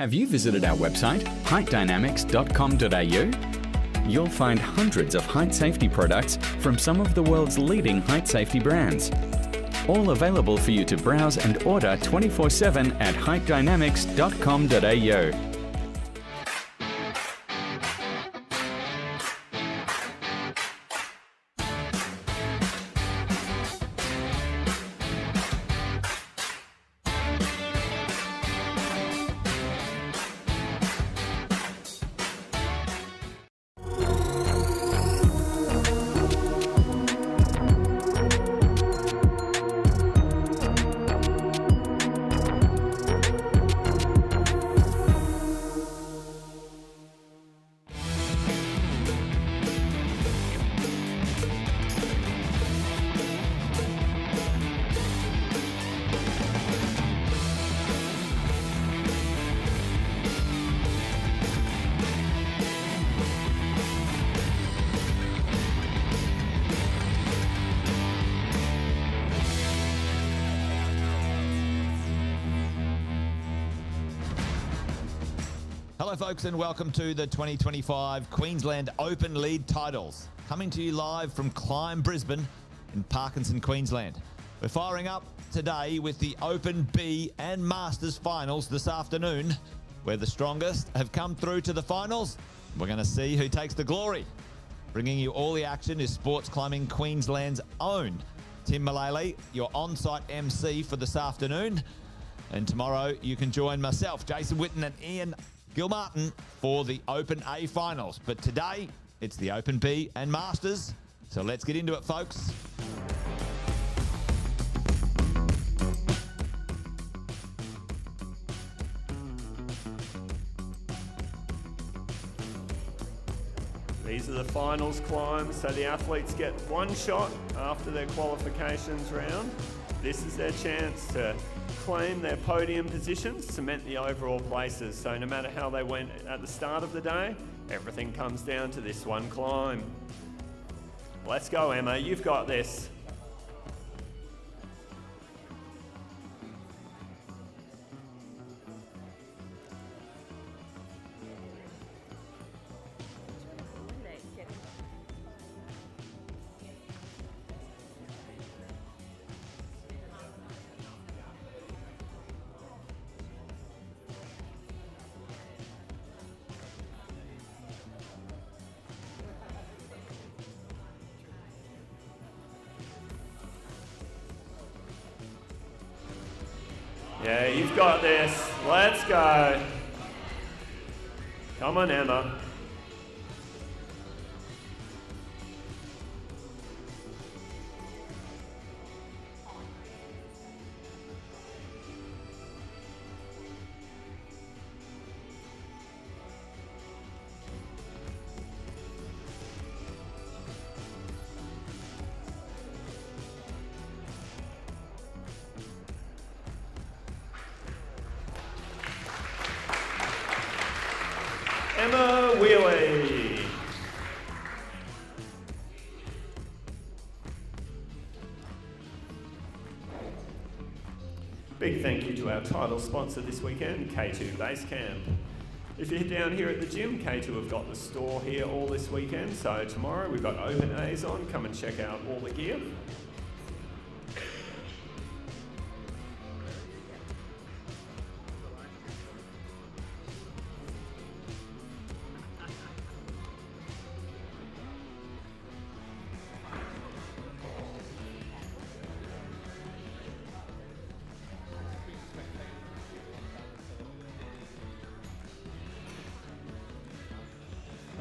Have you visited our website, heightdynamics.com.au? You'll find hundreds of height safety products from some of the world's leading height safety brands. All available for you to browse and order 24/7 at heightdynamics.com.au. Hello folks and welcome to the 2025 Queensland Open Lead Titles. Coming to you live from CLIMB Brisbane in Parkinson, Queensland. We're firing up today with the Open B and Masters finals this afternoon, where the strongest have come through to the finals. We're going to see who takes the glory. Bringing you all the action is Sports Climbing Queensland's own Tim Mullally, your on-site MC for this afternoon. And tomorrow you can join myself, Jason Witten and Ian Gilmartin for the Open A finals. But today, it's the Open B and Masters. So let's get into it, folks. These are the finals climbs, so the athletes get one shot after their qualifications round. This is their chance to claim their podium positions, cement the overall places. So no matter how they went at the start of the day, everything comes down to this one climb. Let's go, Emma, you've got this. Yeah, you've got this. Let's go. Come on, Emma. Emma Wheely. Big thank you to our title sponsor this weekend, K2 Base Camp. If you're down here at the gym, K2 have got the store here all this weekend, so tomorrow we've got Open A's on. Come and check out all the gear.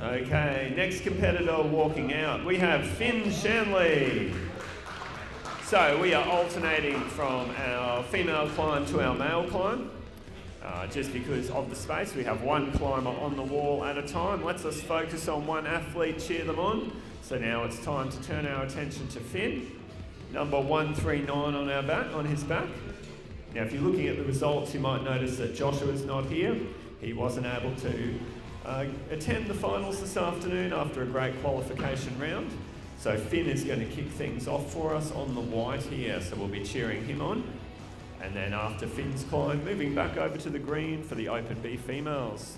Okay, next competitor walking out, we have Finch Shanley. So we are alternating from our female climb to our male climb. Just because of the space, we have one climber on the wall at a time. Lets us focus on one athlete, cheer them on. So now it's time to turn our attention to Finn, number 139 on our back, on his back. Now, if you're looking at the results, you might notice that Joshua's not here. He wasn't able to attend the finals this afternoon after a great qualification round. So Finn is going to kick things off for us on the white here, so we'll be cheering him on. And then after Finn's climb, moving back over to the green for the Open B females.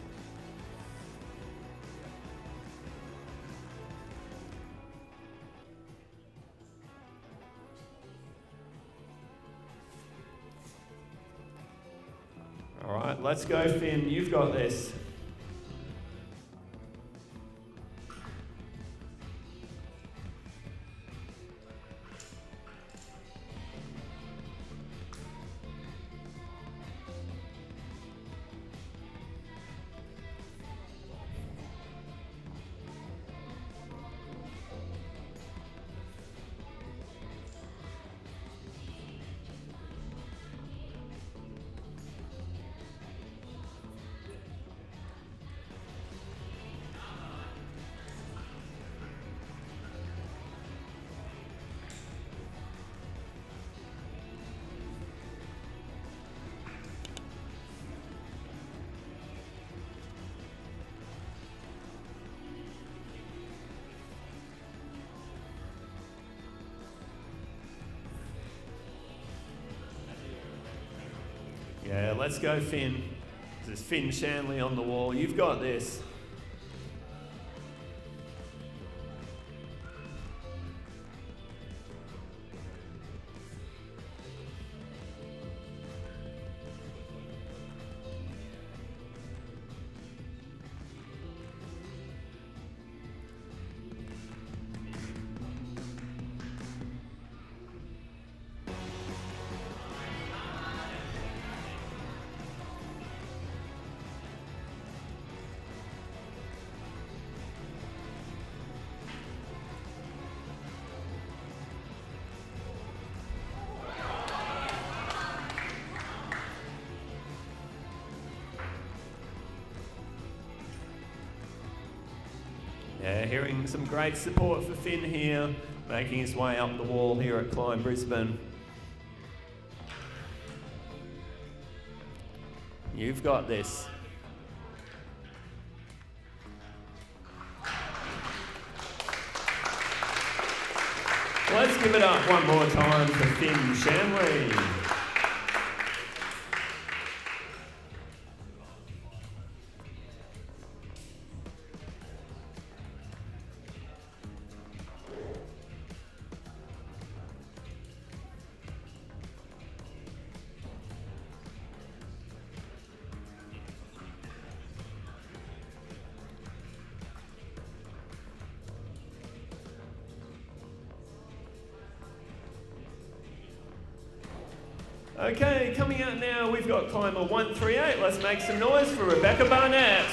All right, let's go, Finn. You've got this. Yeah, let's go, Finn. This is Finn Shanley on the wall. You've got this. Yeah, hearing some great support for Finn here, making his way up the wall here at CLIMB Brisbane. You've got this. Let's give it up one more time for Finn Shanley. Okay, coming out now, we've got climber 138. Let's make some noise for Rebecca Barnett.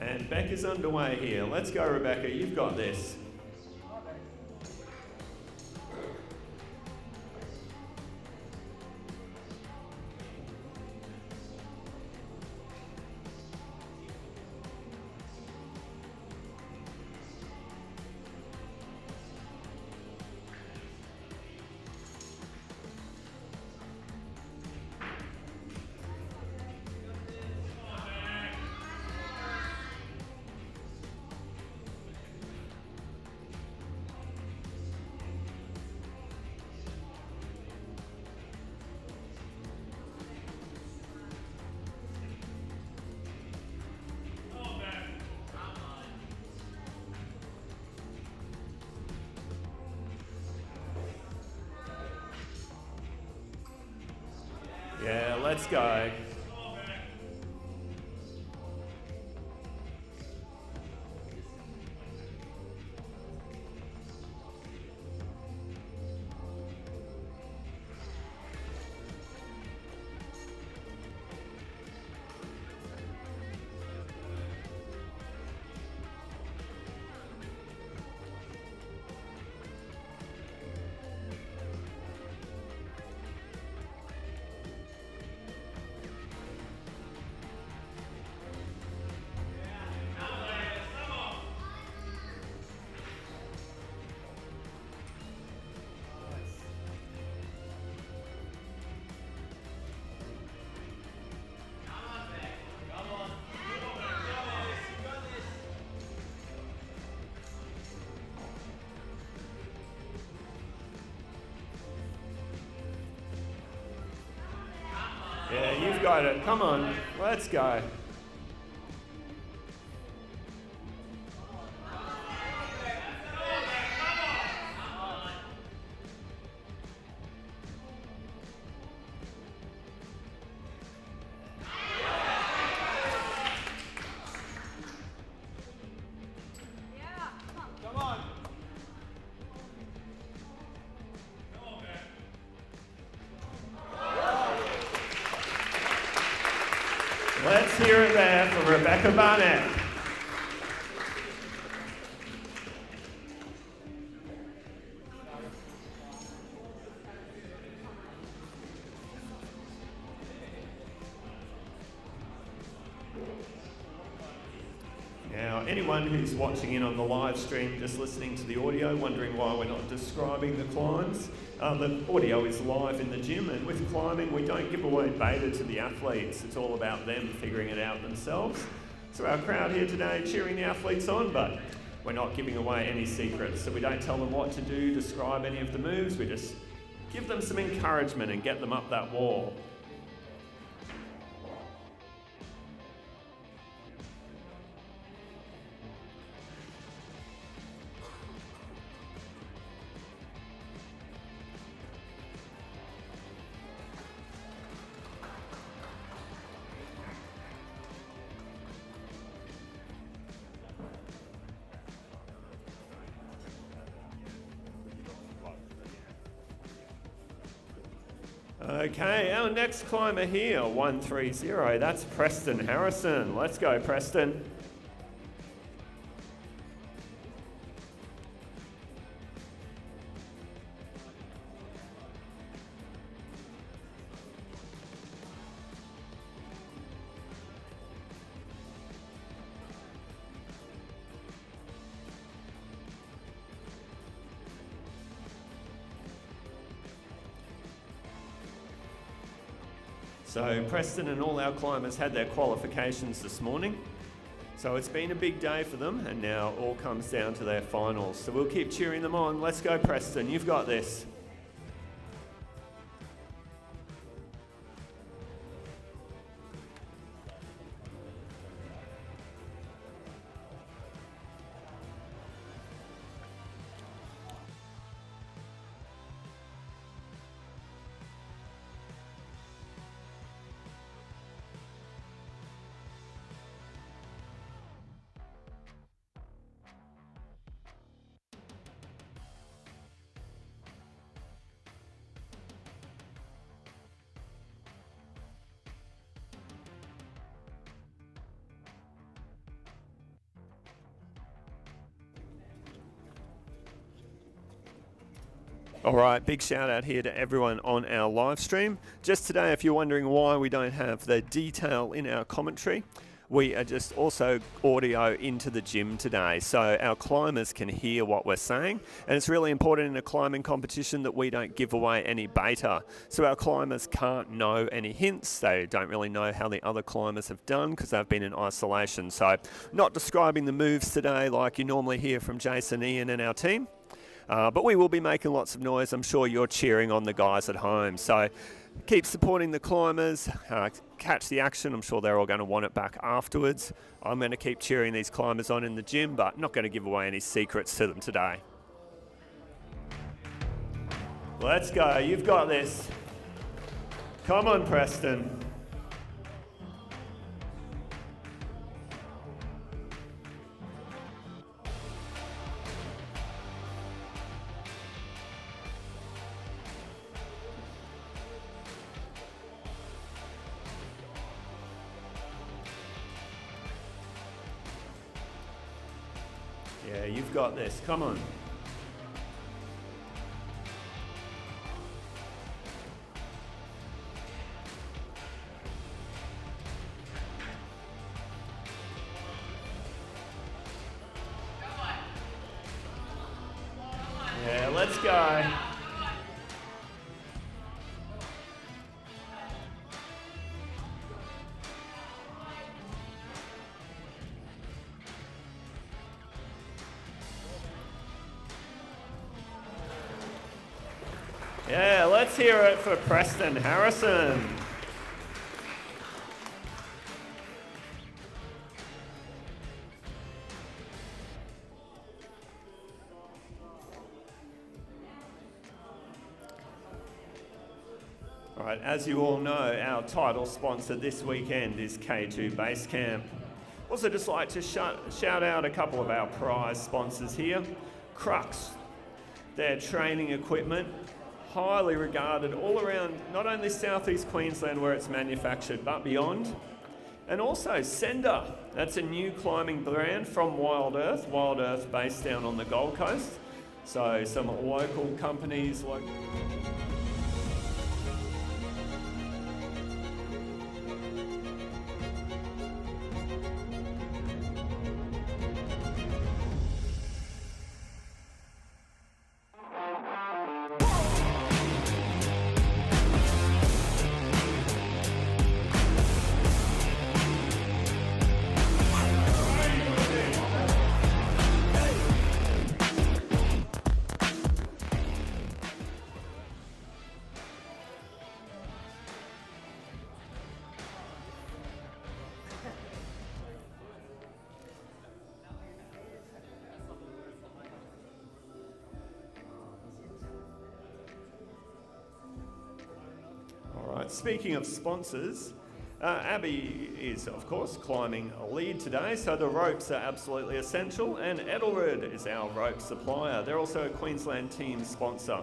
And Becca's underway here. Let's go, Rebecca. You've got this. Yeah, let's go. you've got it. Come on, let's go. Let's hear it there for Barnett. Now, anyone who's watching in on the live stream, just listening to the audio, wondering why we're not describing the climbs, the audio is live in the gym, and with climbing, we don't give away beta to the athletes. It's all about them figuring it out themselves. So our crowd here today cheering the athletes on, but we're not giving away any secrets. So we don't tell them what to do, describe any of the moves. We just give them some encouragement and get them up that wall. Okay, our next climber here, 130, that's Preston Harrison. Let's go, Preston. So Preston and all our climbers had their qualifications this morning. So it's been a big day for them, and now all comes down to their finals. So we'll keep cheering them on. Let's go, Preston, you've got this. All right, big shout out here to everyone on our live stream. Just today, if you're wondering why we don't have the detail in our commentary, we are just also audio into the gym today, so our climbers can hear what we're saying. And it's really important in a climbing competition that we don't give away any beta. So our climbers can't know any hints. They don't really know how the other climbers have done because they've been in isolation. So not describing the moves today like you normally hear from Jason, Ian and our team. But we will be making lots of noise. I'm sure you're cheering on the guys at home. So keep supporting the climbers, catch the action. I'm sure they're all going to want it back afterwards. I'm going to keep cheering these climbers on in the gym, but not going to give away any secrets to them today. Let's go. You've got this. Come on, Preston. Yeah, you've got this. Come on. Yeah, let's go. Yeah, let's hear it for Preston Harrison. All right, as you all know, our title sponsor this weekend is K2 Base Camp. Also just like to shout out a couple of our prize sponsors here. Crux, their training equipment, highly regarded all around, not only southeast Queensland where it's manufactured, but beyond. And also Sender, that's a new climbing brand from Wild Earth based down on the Gold Coast. So some local companies like... Speaking of sponsors, Abby is, of course, climbing a lead today, so the ropes are absolutely essential, and Edelred is our rope supplier. They're also a Queensland team sponsor,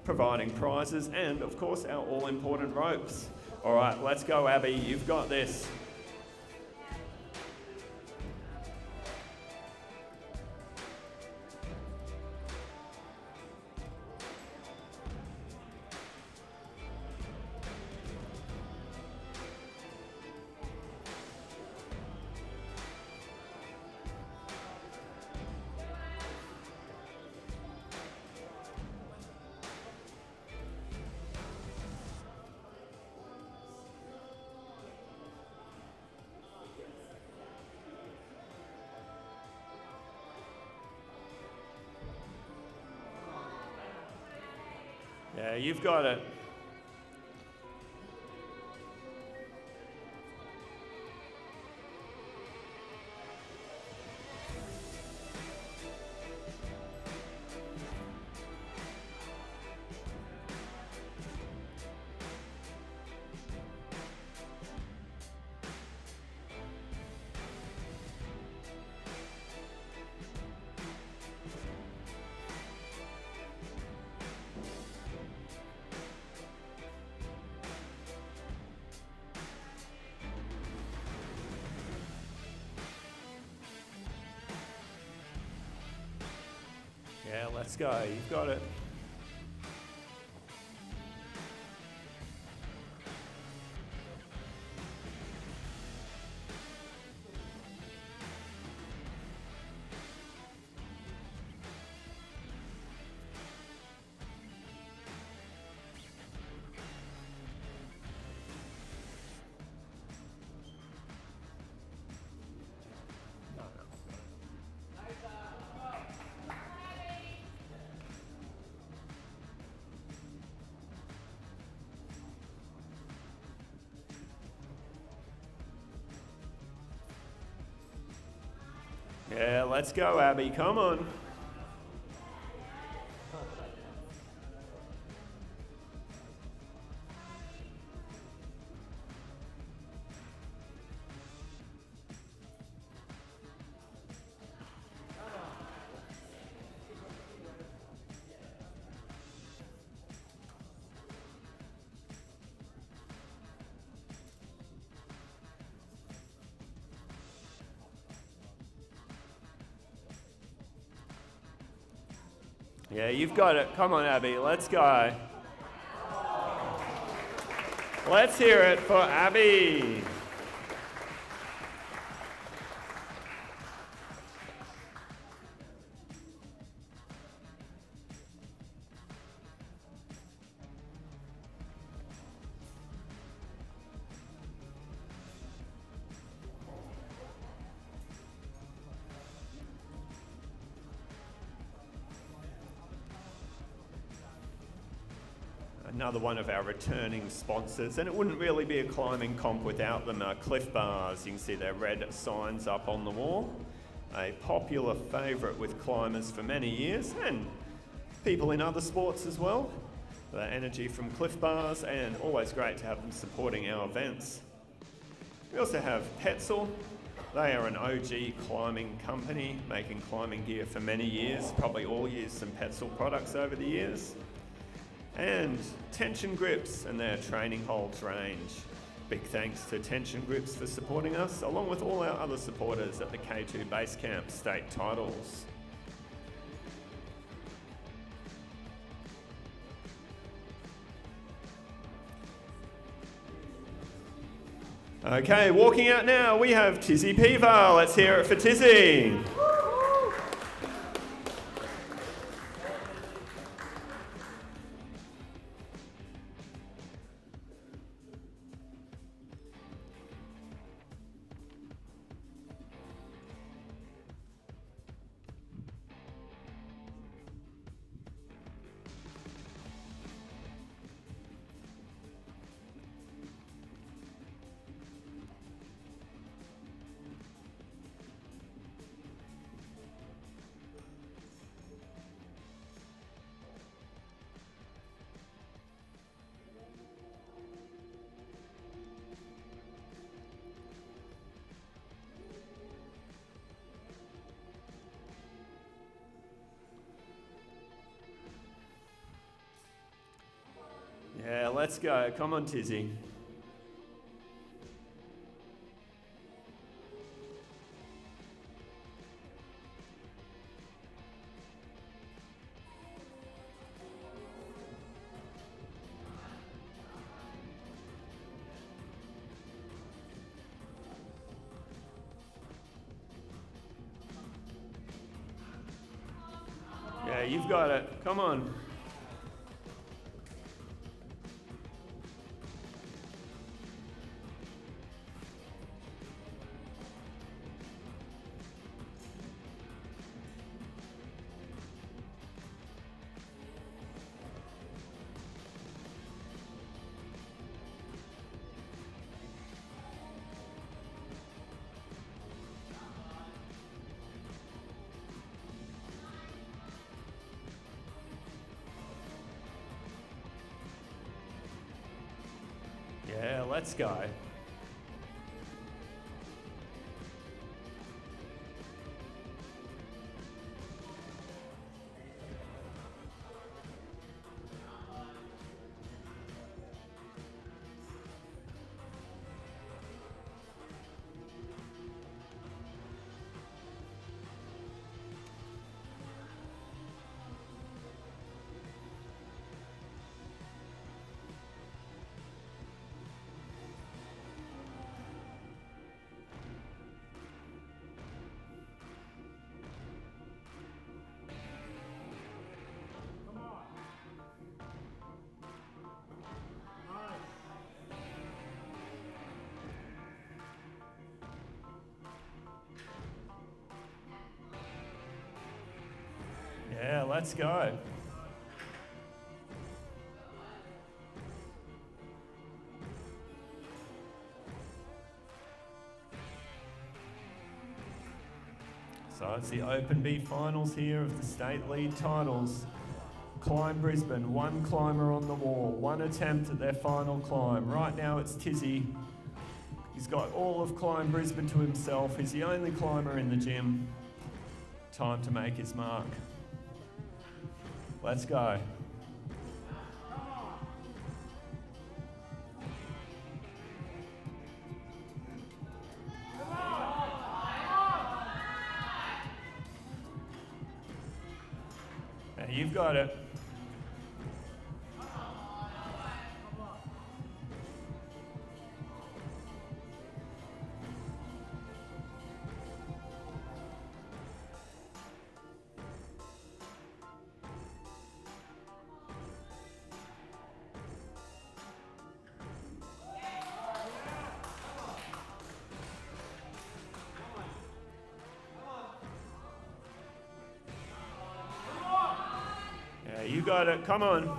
providing prizes and, of course, our all-important ropes. All right, let's go, Abby. You've got this. Yeah, you've got it. Yeah, let's go. You've got it. Yeah, let's go, Abby. Come on. Yeah, you've got it. Come on, Abby. Let's go. Let's hear it for Abby. Another one of our returning sponsors, and it wouldn't really be a climbing comp without them. Cliff Bars, you can see their red signs up on the wall. A popular favourite with climbers for many years, and people in other sports as well. the energy from Cliff Bars, and always great to have them supporting our events. We also have Petzl. They are an OG climbing company, making climbing gear for many years, probably all used some Petzl products over the years. And Tension Grips and their training holds range. Big thanks to Tension Grips for supporting us, along with all our other supporters at the K2 Base Camp state titles. Okay, walking out now, we have Tizzy Pea. Let's hear it for Tizzy. Yeah, let's go. Come on, Tizzy. Yeah, you've got it. Come on. Yeah, let's go. Yeah, let's go. So it's the Open B finals here of the state lead titles. CLIMB Brisbane, one climber on the wall, one attempt at their final climb. Right now it's Tizzy. He's got all of CLIMB Brisbane to himself. He's the only climber in the gym. Time to make his mark. Let's go. Now you've got it. You got it, come on.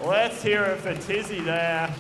Let's hear it for Tizzy there.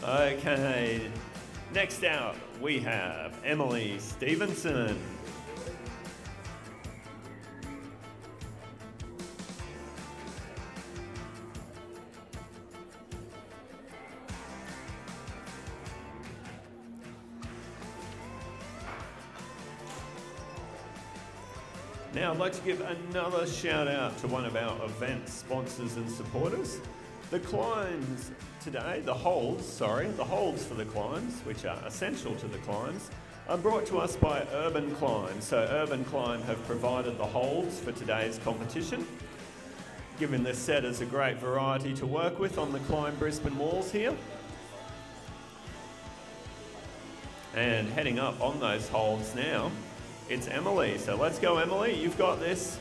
Okay, next out we have Emily Stevenson. Now I'd like to give another shout out to one of our event sponsors and supporters. The climbs today, the holds for the climbs, which are essential to the climbs, are brought to us by Urban Climb. So Urban Climb have provided the holds for today's competition, giving the setters a great variety to work with on the CLIMB Brisbane walls here. And heading up on those holds now, it's Emily. So let's go, Emily, you've got this.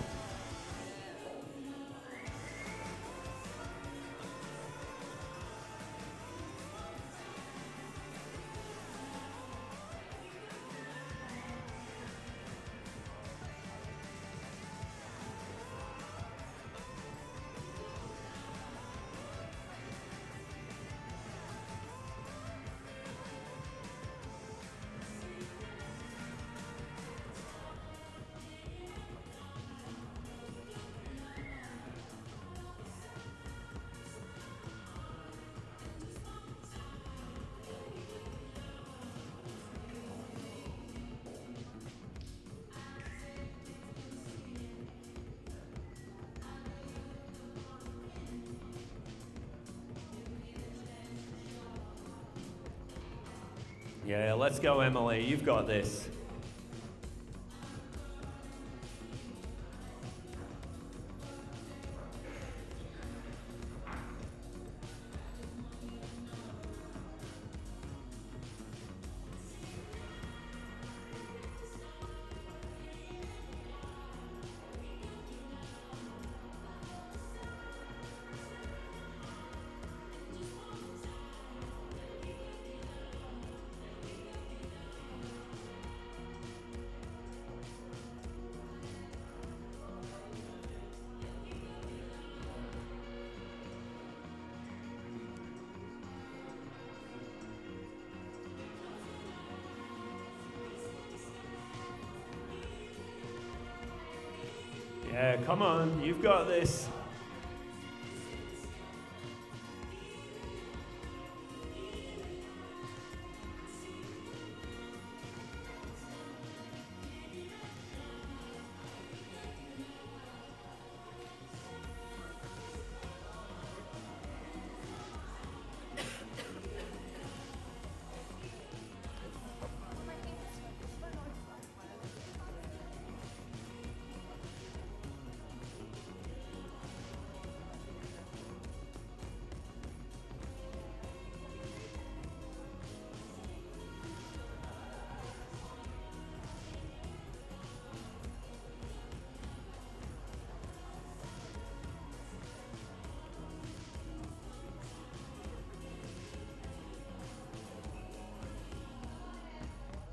Yeah, let's go, Emily. You've got this. Yeah, come on, you've got this.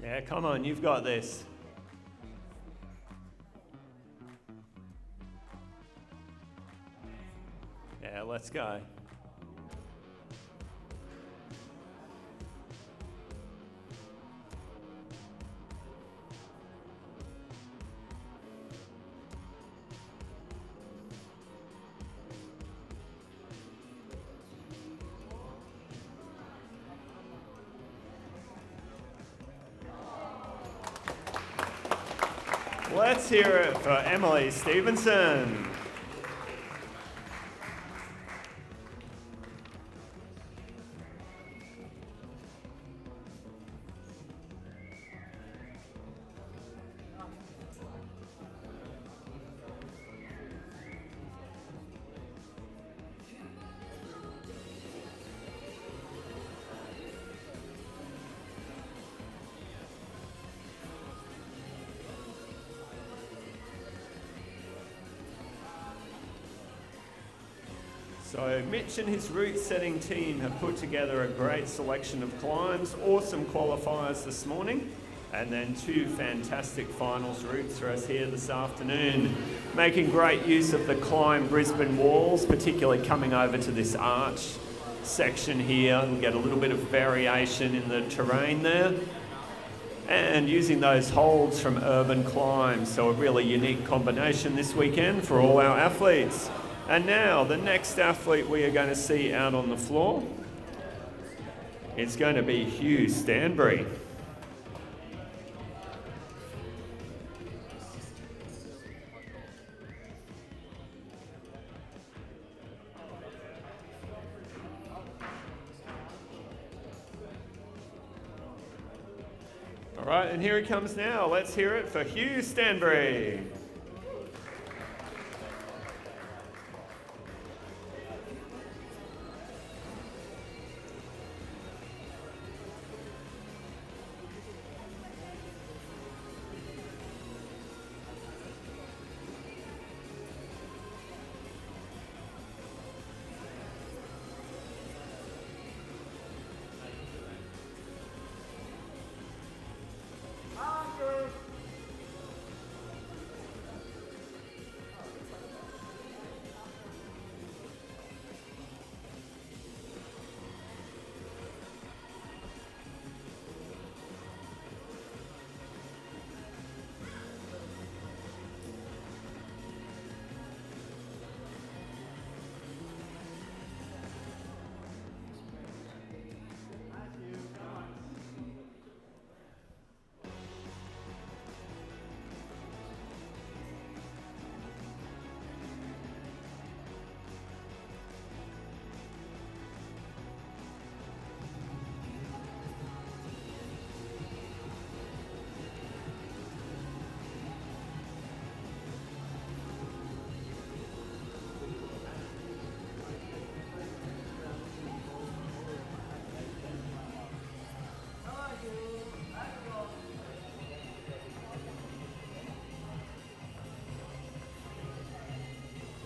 Yeah, come on, you've got this. Yeah, let's go. Let's hear it for Emily Stevenson. So Mitch and his route setting team have put together a great selection of climbs, awesome qualifiers this morning, and then two fantastic finals routes for us here this afternoon. Making great use of the CLIMB Brisbane walls, particularly coming over to this arch section here. We'll get a little bit of variation in the terrain there. And using those holds from Urban Climb, so a really unique combination this weekend for all our athletes. And now, the next athlete we are going to see out on the floor, it's going to be Hugh Stanbury. All right, and here he comes now. Let's hear it for Hugh Stanbury.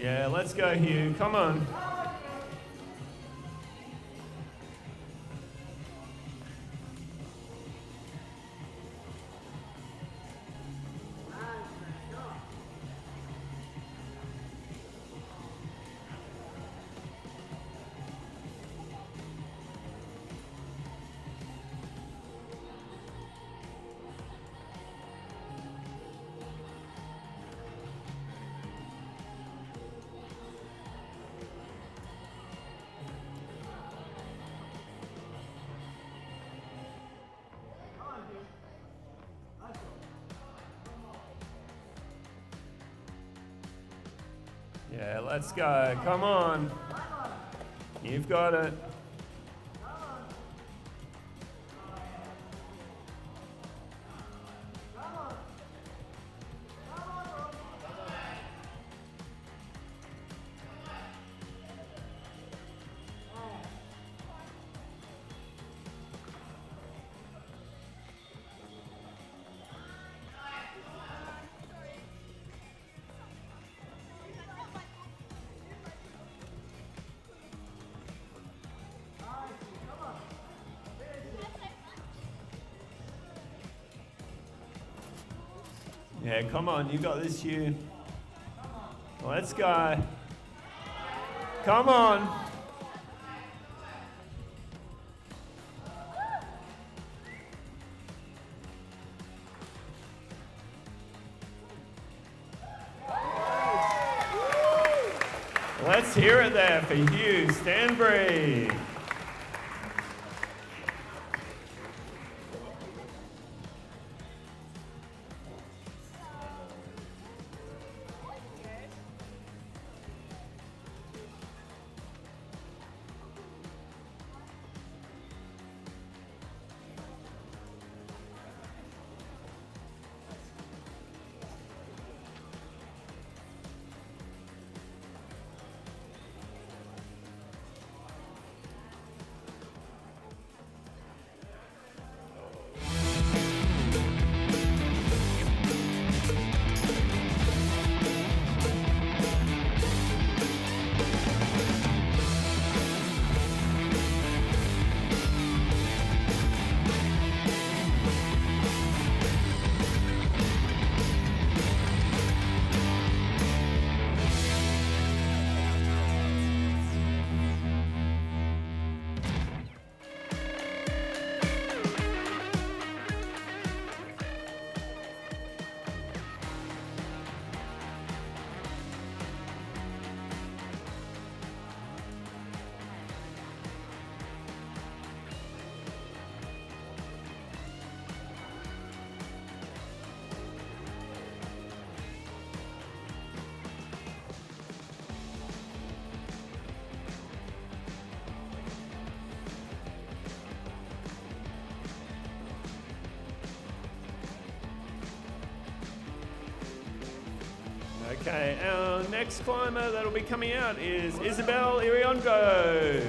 Yeah, let's go, Hugh. Come on. Yeah, let's go. Come on. You've got it. Yeah, come on, you got this, Hugh. Let's go. Come on. Let's hear it there for Hugh Stanbury. Okay, our next climber that'll be coming out is Isabelle Iriono.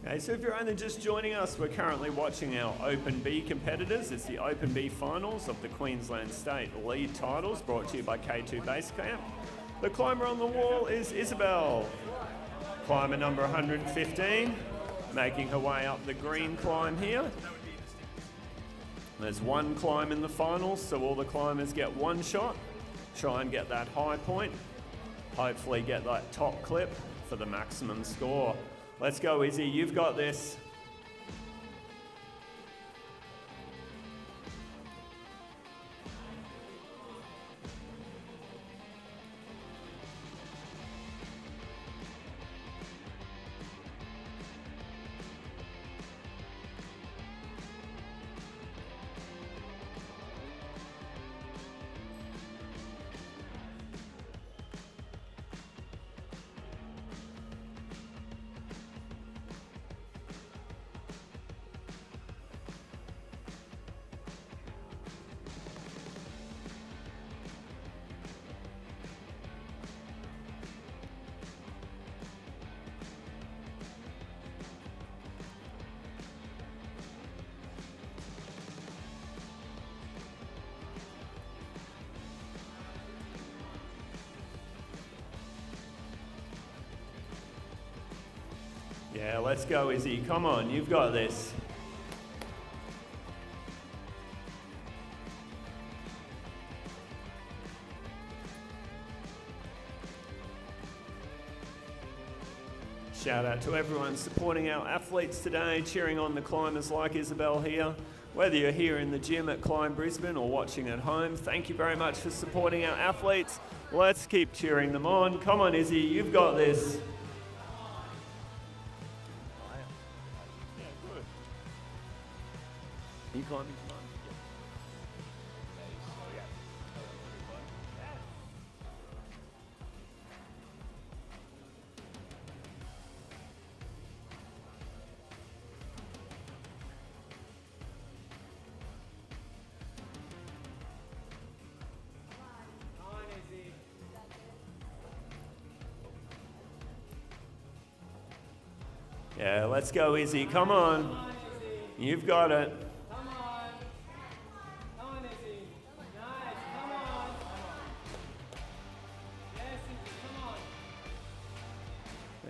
Okay, so if you're only just joining us, we're currently watching our Open B competitors. It's the Open B finals of the Queensland State Lead titles, brought to you by K2 Base Camp. The climber on the wall is Isabelle. Climber number 115, making her way up the green climb here. There's one climb in the finals, so all the climbers get one shot. Try and get that high point. Hopefully get that top clip for the maximum score. Let's go, Izzy, you've got this. Yeah, let's go, Izzy. Come on, you've got this. Shout out to everyone supporting our athletes today, cheering on the climbers like Isabelle here. Whether you're here in the gym at CLIMB Brisbane or watching at home, thank you very much for supporting our athletes. Let's keep cheering them on. Come on, Izzy, you've got this. You climbing? Yeah, let's go, Izzy. Come on. You've got it.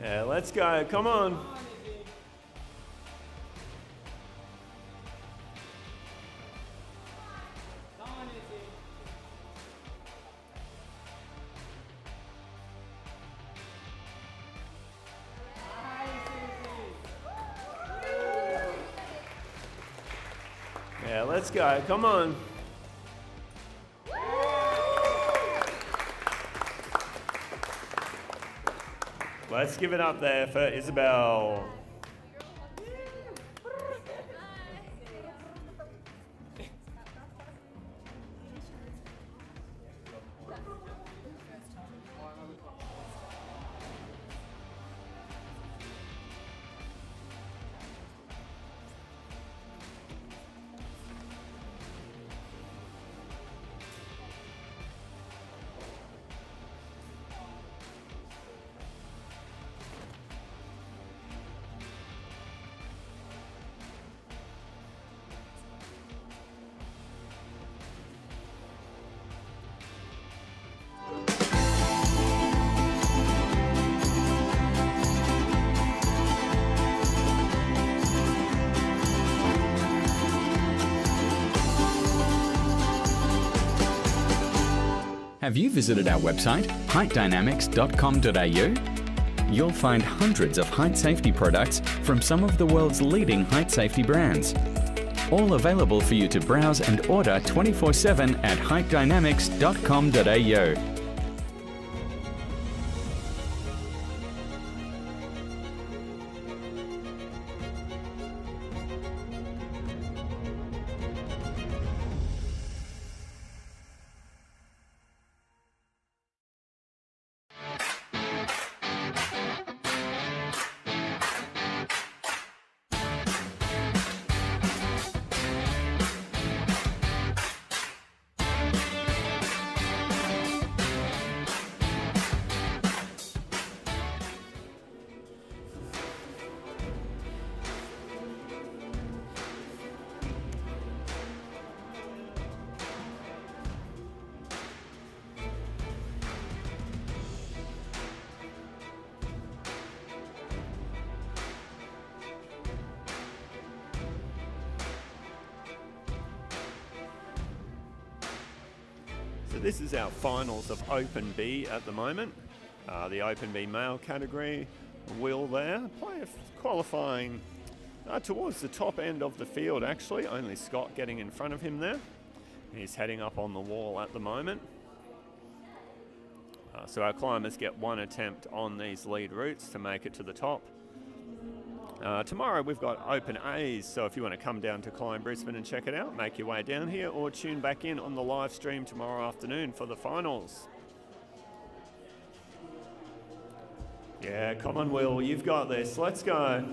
Yeah, let's go. Come on. Yeah, let's go. Come on. Let's give it up there for Isabelle. Have you visited our website, heightdynamics.com.au? You'll find hundreds of height safety products from some of the world's leading height safety brands. All available for you to browse and order 24/7 at heightdynamics.com.au. So this is our finals of Open B at the moment. The Open B male category, Will there, qualifying towards the top end of the field actually, only Scott getting in front of him there. He's heading up on the wall at the moment. So our climbers get one attempt on these lead routes to make it to the top. Tomorrow we've got Open A's, so if you want to come down to CLIMB Brisbane and check it out, make your way down here or tune back in on the live stream tomorrow afternoon for the finals. Yeah, come on Will, you've got this, let's go.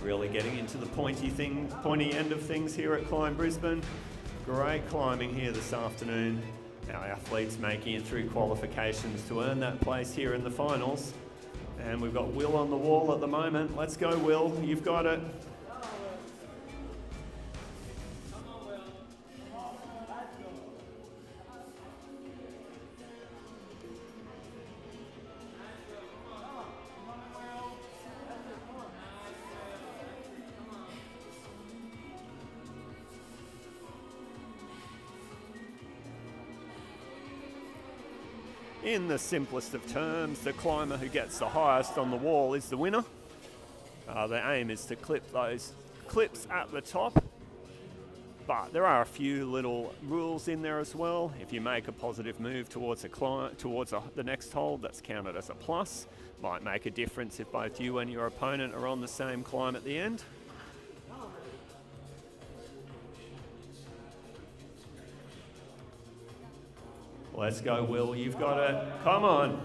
Really getting into the pointy end of things here at CLIMB Brisbane. Great climbing here this afternoon. Our athletes making it through qualifications to earn that place here in the finals. And we've got Will on the wall at the moment. Let's go Will, you've got it. In the simplest of terms, the climber who gets the highest on the wall is the winner. The aim is to clip those clips at the top, but there are a few little rules in there as well. If you make a positive move towards the next hold, that's counted as a plus. Might make a difference if both you and your opponent are on the same climb at the end. Let's go, Will. You've got it. Come on.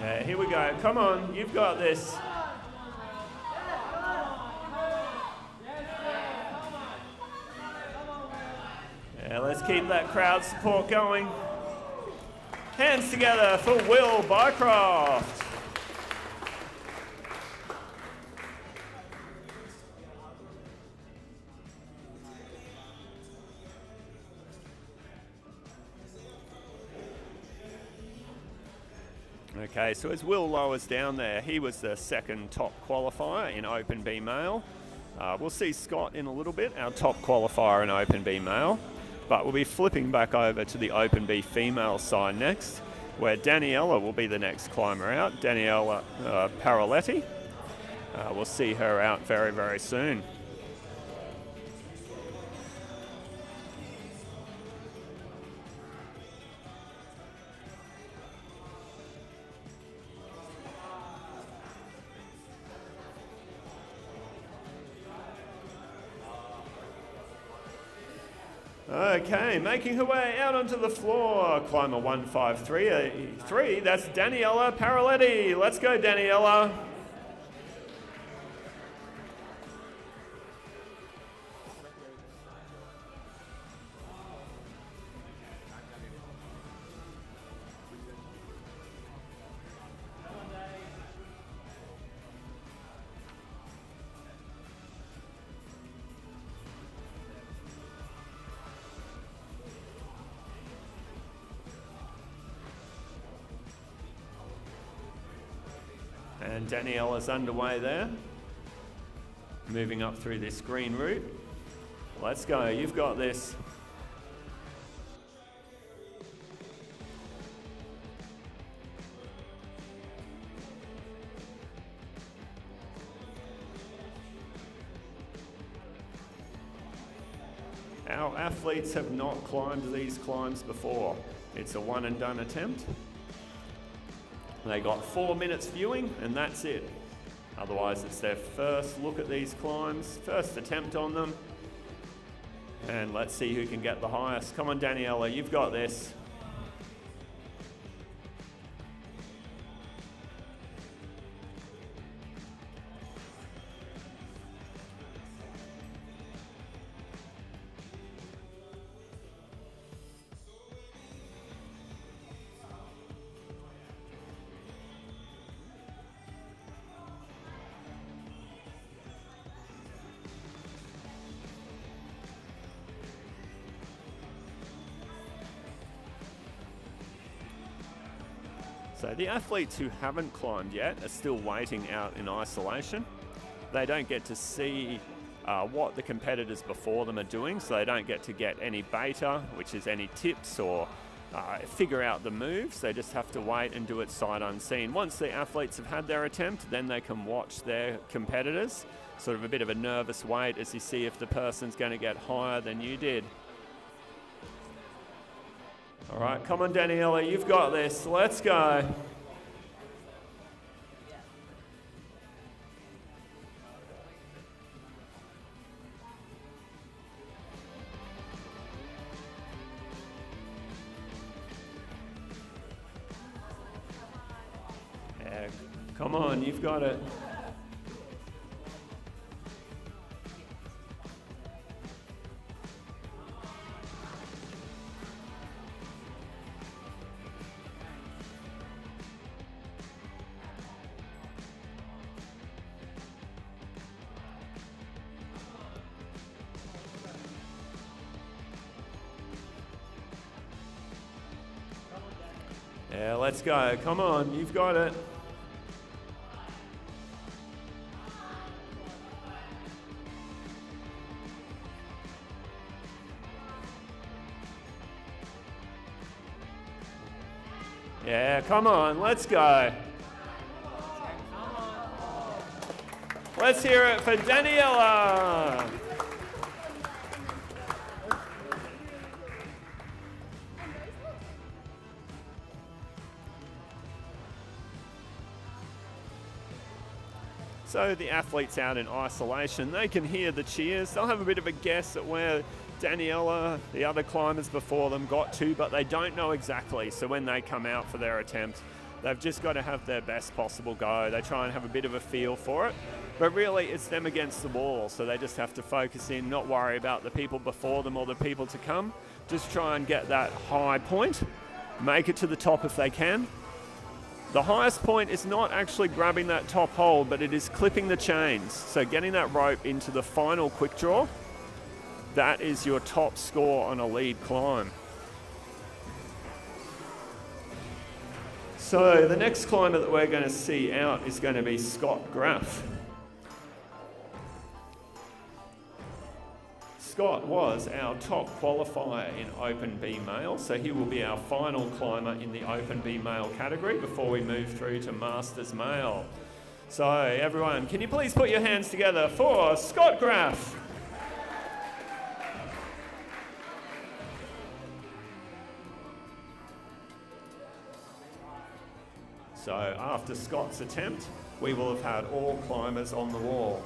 Yeah, here we go. Come on. You've got this. Yeah, let's keep that crowd support going. Hands together for Will Bycroft. Okay, so as Will lowers down there, he was the second top qualifier in Open B Male. We'll see Scott in a little bit, our top qualifier in Open B Male. But we'll be flipping back over to the Open B female side next, where Danielle will be the next climber out, Danielle Paroletti. We'll see her out very, very soon. Okay, making her way out onto the floor, climber 153, that's Danielle Paroletti. Let's go, Danielle. And Daniella's underway there. Moving up through this green route. Let's go, you've got this. Our athletes have not climbed these climbs before. It's a one and done attempt. They got 4 minutes viewing and that's it. Otherwise it's their first look at these climbs, first attempt on them. And let's see who can get the highest. Come on Daniella, you've got this. So the athletes who haven't climbed yet are still waiting out in isolation. They don't get to see what the competitors before them are doing, so they don't get to get any beta, which is any tips or figure out the moves. They just have to wait and do it sight unseen. Once the athletes have had their attempt, then they can watch their competitors. Sort of a bit of a nervous wait as you see if the person's going to get higher than you did. All right, come on, Daniella, you've got this. Let's go. Yeah, come on, you've got it. Yeah, let's go. Come on, you've got it. Yeah, come on, let's go. Let's hear it for Daniella. So the athletes out in isolation, they can hear the cheers. They'll have a bit of a guess at where Daniella, the other climbers before them, got to, but they don't know exactly. So when they come out for their attempt, they've just got to have their best possible go. They try and have a bit of a feel for it, but really it's them against the wall. So they just have to focus in, not worry about the people before them or the people to come. Just try and get that high point, make it to the top if they can. The highest point is not actually grabbing that top hold, but it is clipping the chains. So getting that rope into the final quick draw, that is your top score on a lead climb. So the next climber that we're going to see out is going to be Scott Graff. Scott was our top qualifier in Open B Male, so he will be our final climber in the Open B Male category before we move through to Masters Male. So everyone, can you please put your hands together for Scott Graff? So after Scott's attempt, we will have had all climbers on the wall.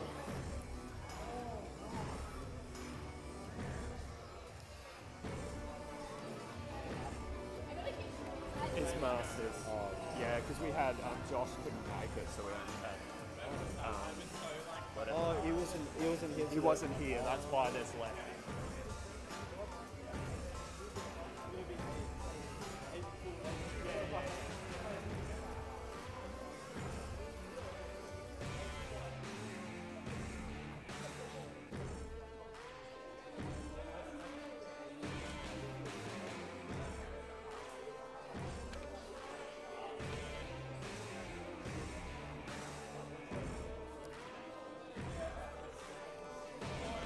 It's Masters. Yeah, because we had Josh couldn't make it, so we only had. Oh, he wasn't here. He wasn't here. That's why there's left.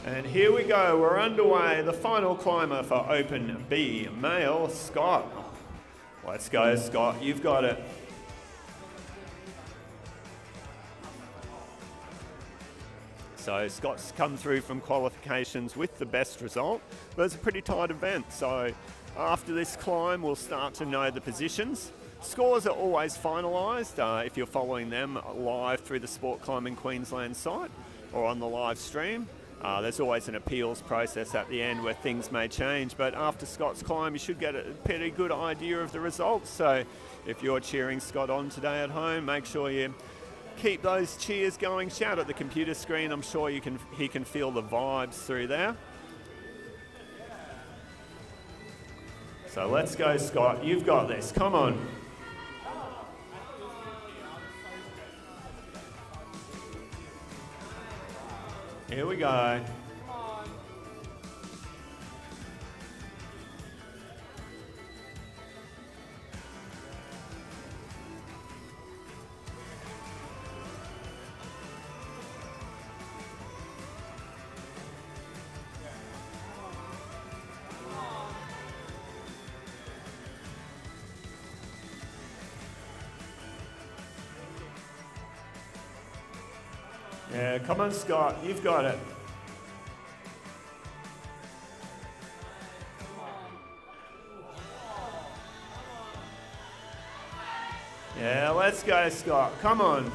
And here we go, we're underway. The final climber for Open B male, Scott. Let's go, Scott, you've got it. So Scott's come through from qualifications with the best result, but it's a pretty tight event. So after this climb, we'll start to know the positions. Scores are always finalised if you're following them live through the Sport Climbing Queensland site or on the live stream. There's always an appeals process at the end where things may change, but after Scott's climb you should get a pretty good idea of the results. So if you're cheering Scott on today at home, make sure you keep those cheers going. Shout at the computer screen, I'm sure he can feel the vibes through there. So let's go, Scott, you've got this, come on. Here we go. Yeah, come on, Scott, you've got it. Yeah, let's go, Scott, come on.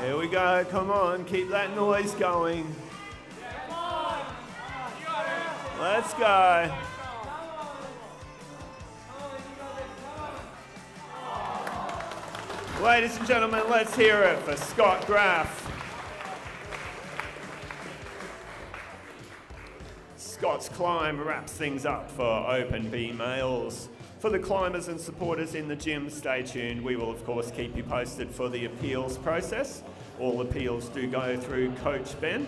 Here we go, come on, keep that noise going. Let's go. Ladies and gentlemen, let's hear it for Scott Graff. Scott's climb wraps things up for Open B males. For the climbers and supporters in the gym, stay tuned. We will of course keep you posted for the appeals process. All appeals do go through Coach Ben.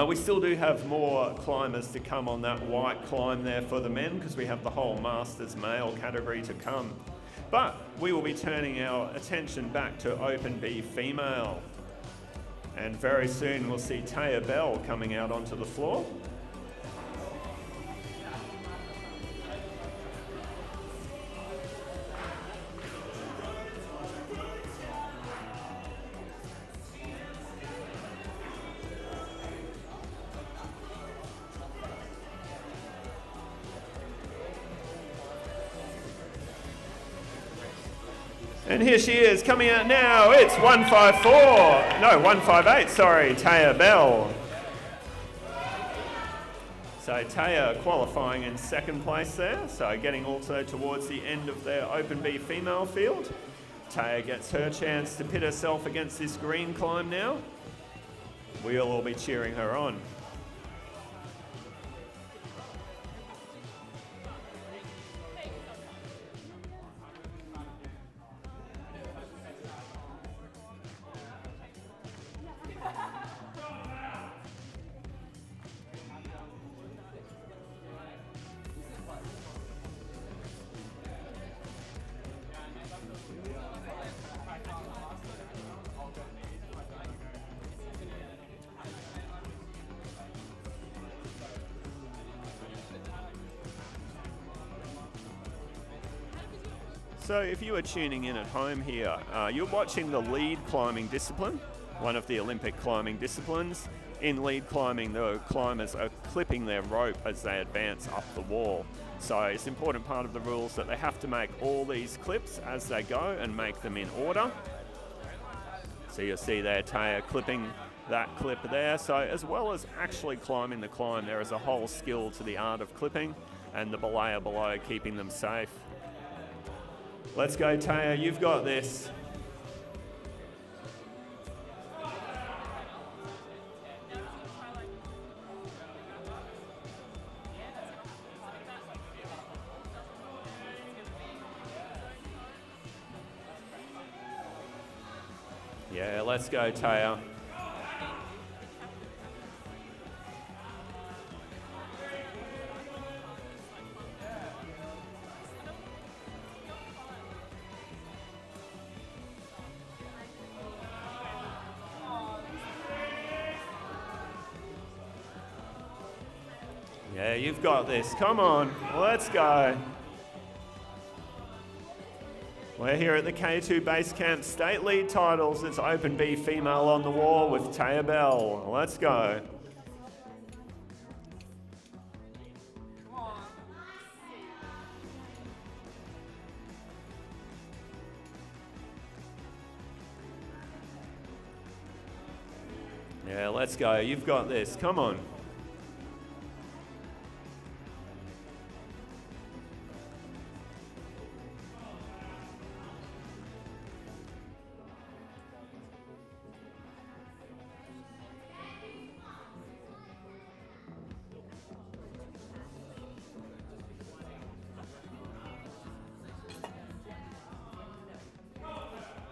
We still do have more climbers to come on that white climb there for the men because we have the whole Masters male category to come. But we will be turning our attention back to Open B female. And very soon we'll see Tehya Bell coming out onto the floor. And here she is coming out now. It's 158, sorry, Tehya Bell. So Tehya qualifying in second place there. So getting also towards the end of their Open B female field. Tehya gets her chance to pit herself against this green climb now. We'll all be cheering her on. So if you are tuning in at home here, you're watching the lead climbing discipline, one of the Olympic climbing disciplines. In lead climbing, the climbers are clipping their rope as they advance up the wall. So it's an important part of the rules that they have to make all these clips as they go and make them in order. So you'll see there Tehya clipping that clip there. So as well as actually climbing the climb, there is a whole skill to the art of clipping and the belayer below keeping them safe. Let's go, Tehya, you've got this. Yeah, let's go, Tehya. Yeah, you've got this. Come on, let's go. We're here at the K2 Base Camp State Lead Titles. It's Open B Female on the Wall with Tehya Bell. Let's go. Yeah, let's go. You've got this. Come on.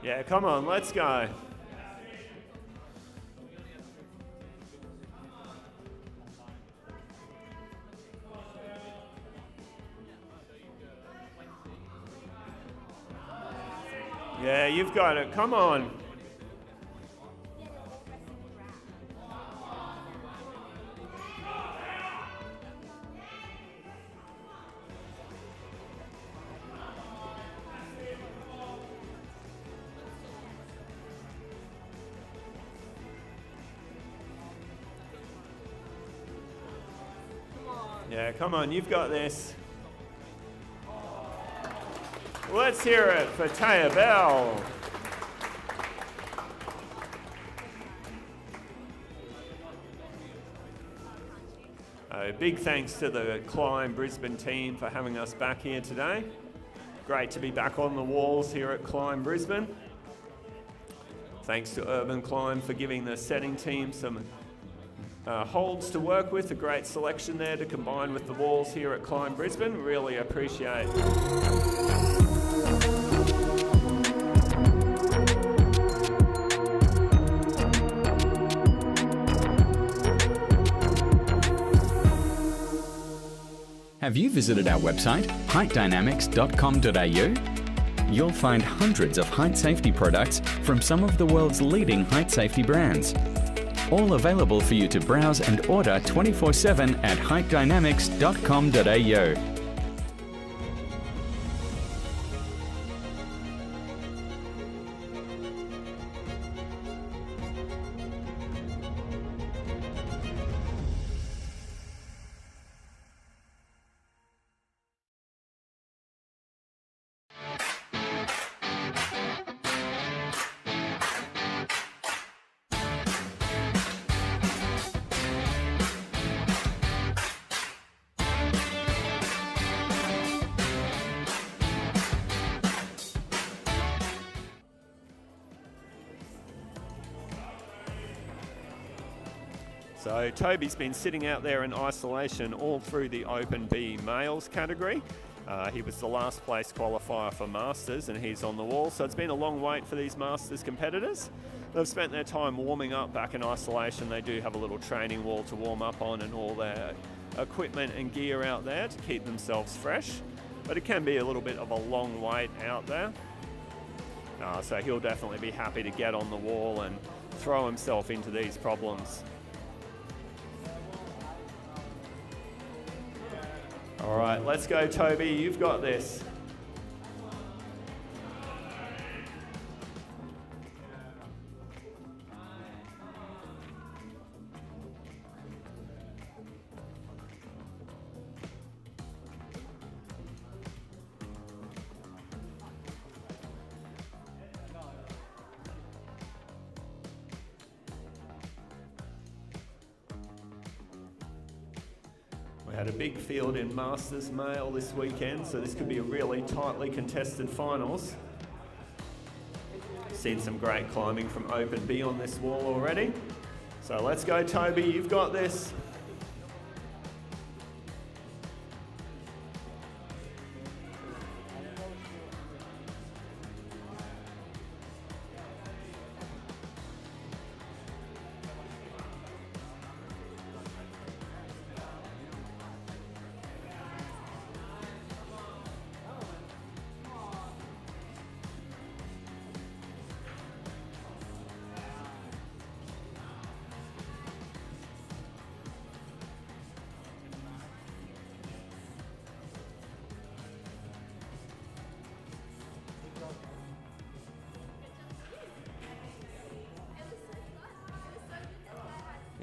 Yeah, come on, let's go. Yeah, you've got it. Come on. Yeah, come on, you've got this. Let's hear it for Tehya Bell. Big thanks to the CLIMB Brisbane team for having us back here today. Great to be back on the walls here at CLIMB Brisbane. Thanks to Urban Climb for giving the setting team some holds to work with, a great selection there to combine with the walls here at CLIMB Brisbane. Really appreciate. Have you visited our website, heightdynamics.com.au? You'll find hundreds of height safety products from some of the world's leading height safety brands. All available for you to browse and order 24/7 at heightdynamics.com.au. So Toby's been sitting out there in isolation all through the Open B males category. He was the last place qualifier for Masters and he's on the wall. So it's been a long wait for these Masters competitors. They've spent their time warming up back in isolation. They do have a little training wall to warm up on and all their equipment and gear out there to keep themselves fresh. But it can be a little bit of a long wait out there. So he'll definitely be happy to get on the wall and throw himself into these problems. All right, let's go, Toby. You've got this. Had a big field in Masters Male this weekend, so this could be a really tightly contested finals. Seen some great climbing from Open B on this wall already. So let's go, Toby, you've got this.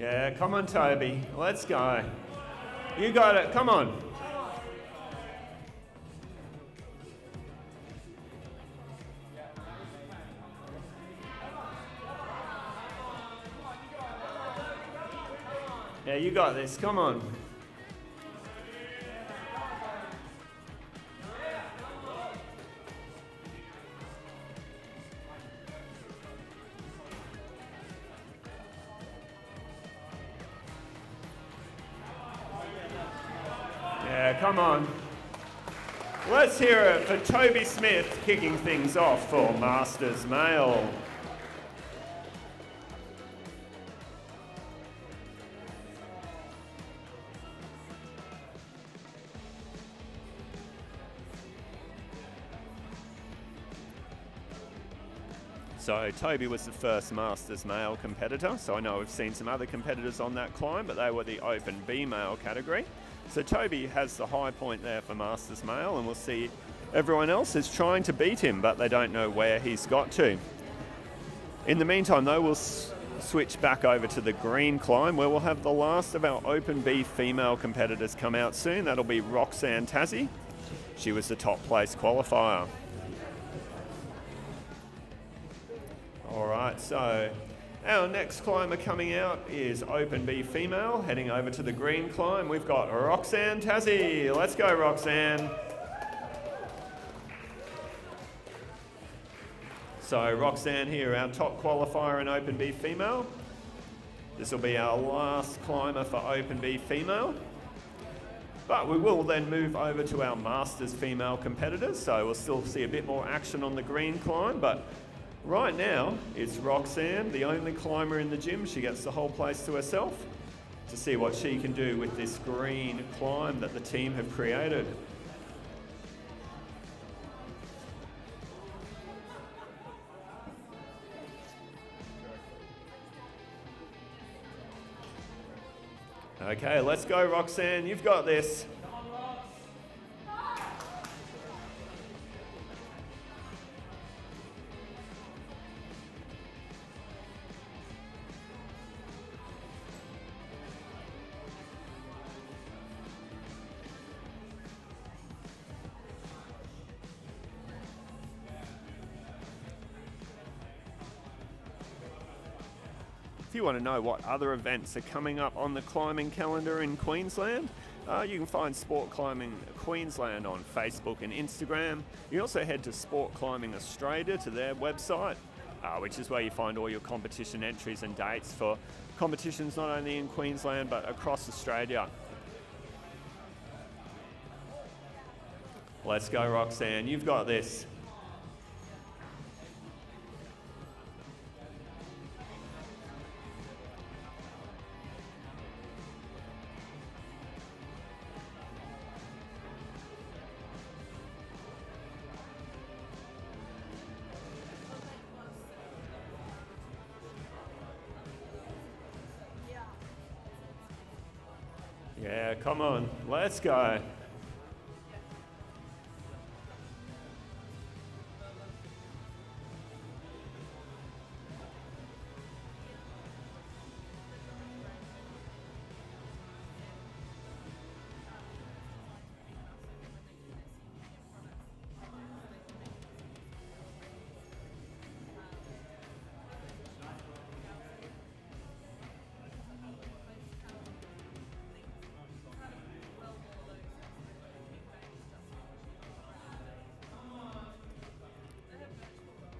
Yeah, come on, Toby. Let's go. You got it. Come on. Yeah, you got this. Come on. Yeah, come on. Let's hear it for Toby Smith kicking things off for Masters Male. So Toby was the first Masters Male competitor, so I know we've seen some other competitors on that climb, but they were the Open B Male category. So Toby has the high point there for Masters Male, and we'll see everyone else is trying to beat him, but they don't know where he's got to. In the meantime though, we'll switch back over to the green climb, where we'll have the last of our Open B female competitors come out soon. That'll be Roxane Tassy. She was the top place qualifier. All right, so our next climber coming out is Open B female, heading over to the green climb. We've got Roxane Tassy. Let's go, Roxane. So Roxane here, our top qualifier in Open B female. This will be our last climber for Open B female. But we will then move over to our Masters female competitors, so we'll still see a bit more action on the green climb, but right now, it's Roxane, the only climber in the gym. She gets the whole place to herself to see what she can do with this green climb that the team have created. Okay, let's go, Roxane. You've got this. If you want to know what other events are coming up on the climbing calendar in Queensland, you can find Sport Climbing Queensland on Facebook and Instagram. You can also head to Sport Climbing Australia to their website, which is where you find all your competition entries and dates for competitions not only in Queensland but across Australia. Let's go, Roxane. You've got this. Yeah, come on, let's go.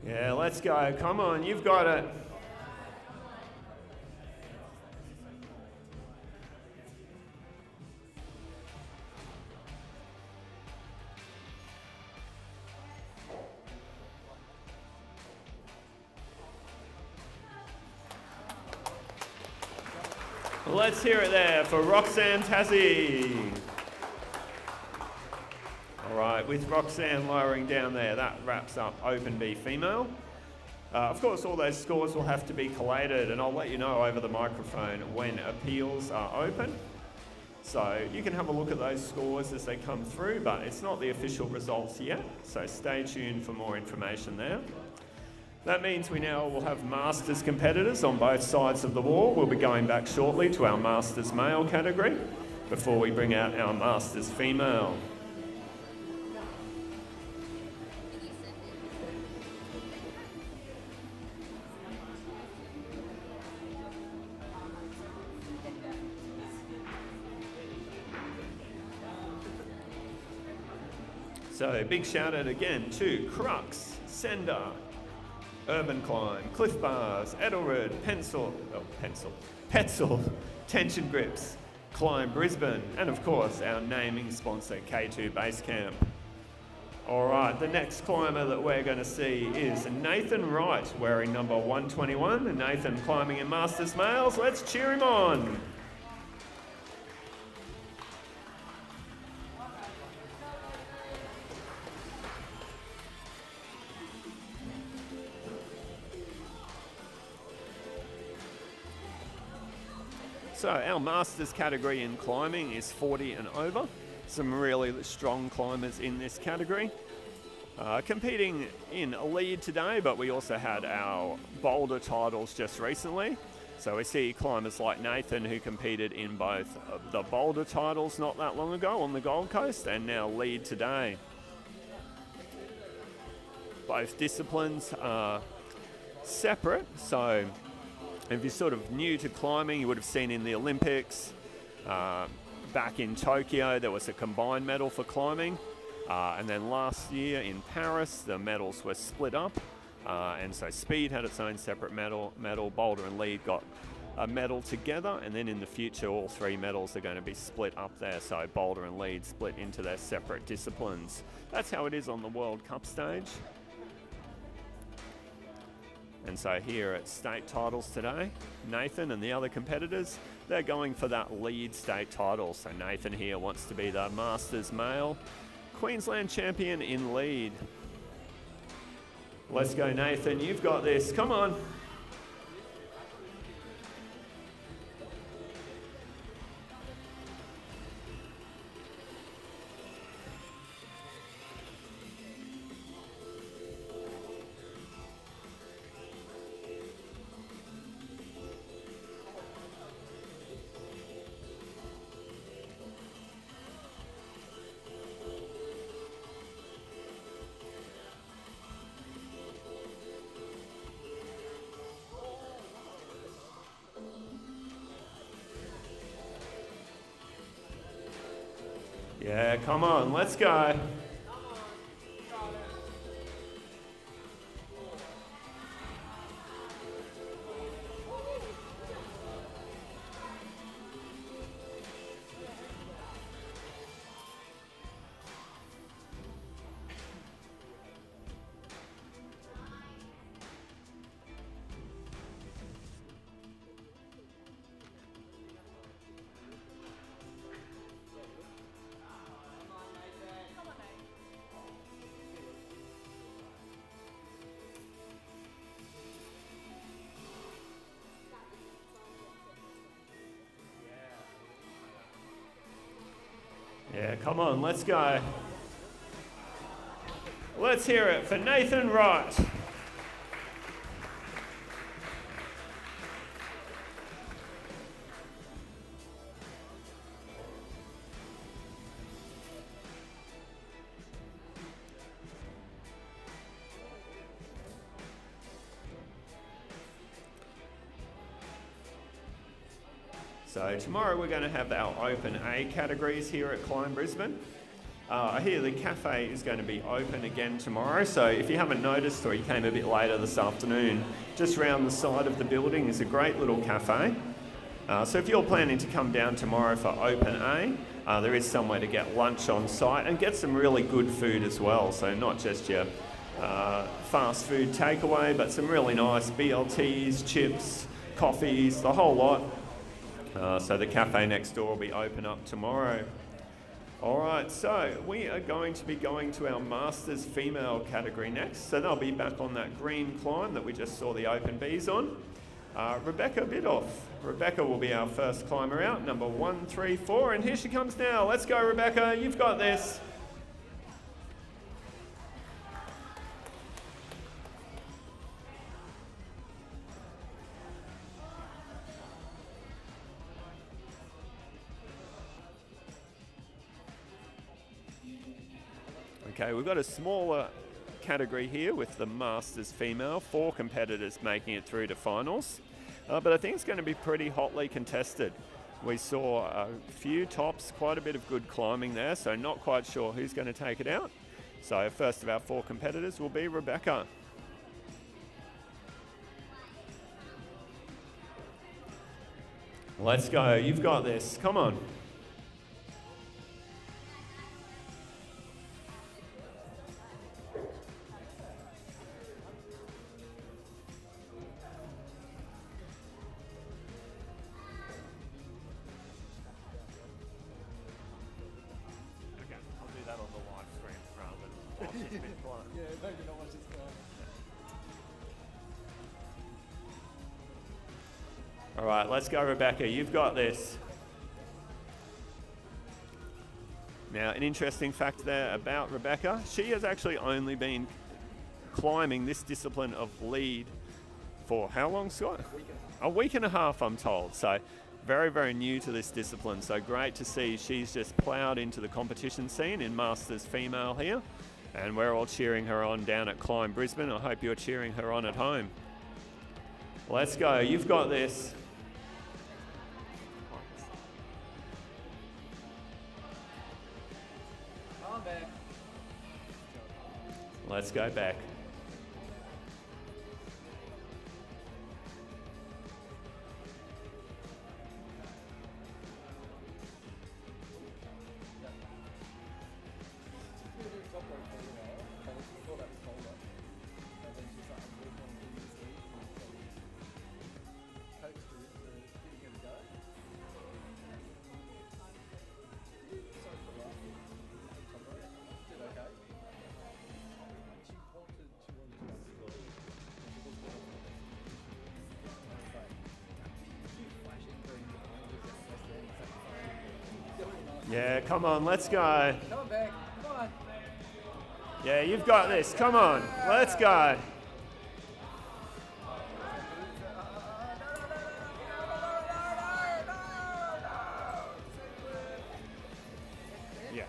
Yeah, let's go. Come on, you've got it. Let's hear it there for Roxane Tassy. All right, with Roxane lowering down there, that wraps up Open B female. Of course, all those scores will have to be collated, and I'll let you know over the microphone when appeals are open. So you can have a look at those scores as they come through, but it's not the official results yet, so stay tuned for more information there. That means we now will have Masters competitors on both sides of the wall. We'll be going back shortly to our Masters male category before we bring out our Masters female. So big shout out again to Crux, Sender, Urban Climb, Cliff Bars, Edelred, Petzl, Tension Grips, CLIMB Brisbane, and of course our naming sponsor K2 Base Camp. All right, the next climber that we're going to see is Nathan Wright, wearing number 121. And Nathan climbing in Masters Males. Let's cheer him on. So our Masters category in climbing is 40 and over. Some really strong climbers in this category. Competing in a lead today, but we also had our boulder titles just recently. So we see climbers like Nathan, who competed in both the boulder titles not that long ago on the Gold Coast, and now lead today. Both disciplines are separate, so if you're sort of new to climbing, you would have seen in the Olympics, back in Tokyo, there was a combined medal for climbing. And then last year in Paris, the medals were split up. And so speed had its own separate medal, boulder and lead got a medal together. And then in the future, all three medals are going to be split up there. So boulder and lead split into their separate disciplines. That's how it is on the World Cup stage. And so here at state titles today, Nathan and the other competitors, they're going for that lead state title. So Nathan here wants to be the Masters male Queensland champion in lead. Let's go, Nathan. You've got this. Come on. Yeah, come on, let's go. Yeah, come on, let's go. Let's hear it for Nathan Wright. So tomorrow we're going to have our Open A categories here at CLIMB Brisbane. I hear the cafe is going to be open again tomorrow, so if you haven't noticed or you came a bit later this afternoon, just round the side of the building is a great little cafe. So if you're planning to come down tomorrow for Open A, there is somewhere to get lunch on site and get some really good food as well. So not just your fast food takeaway, but some really nice BLTs, chips, coffees, the whole lot. So the cafe next door will be open up tomorrow. All right, so we are going to be going to our Masters female category next. So they'll be back on that green climb that we just saw the Open Bs on. Rebecca Bidoff. Rebecca will be our first climber out, number 134, and here she comes now. Let's go, Rebecca, you've got this. Okay, we've got a smaller category here with the Masters female, 4 competitors making it through to finals. But I think it's going to be pretty hotly contested. We saw a few tops, quite a bit of good climbing there, so not quite sure who's going to take it out. So first of our 4 competitors will be Rebecca. Let's go, you've got this, come on. All right, let's go, Rebecca. You've got this. Now, an interesting fact there about Rebecca, she has actually only been climbing this discipline of lead for how long, Scott? A week and a half, I'm told. So very, very new to this discipline. So great to see she's just ploughed into the competition scene in Masters female here. And we're all cheering her on down at CLIMB Brisbane. I hope you're cheering her on at home. Let's go. You've got this. Let's go back. Yeah, come on, let's go. Come on back, come on. Yeah, you've got this, come on, let's go. Yeah.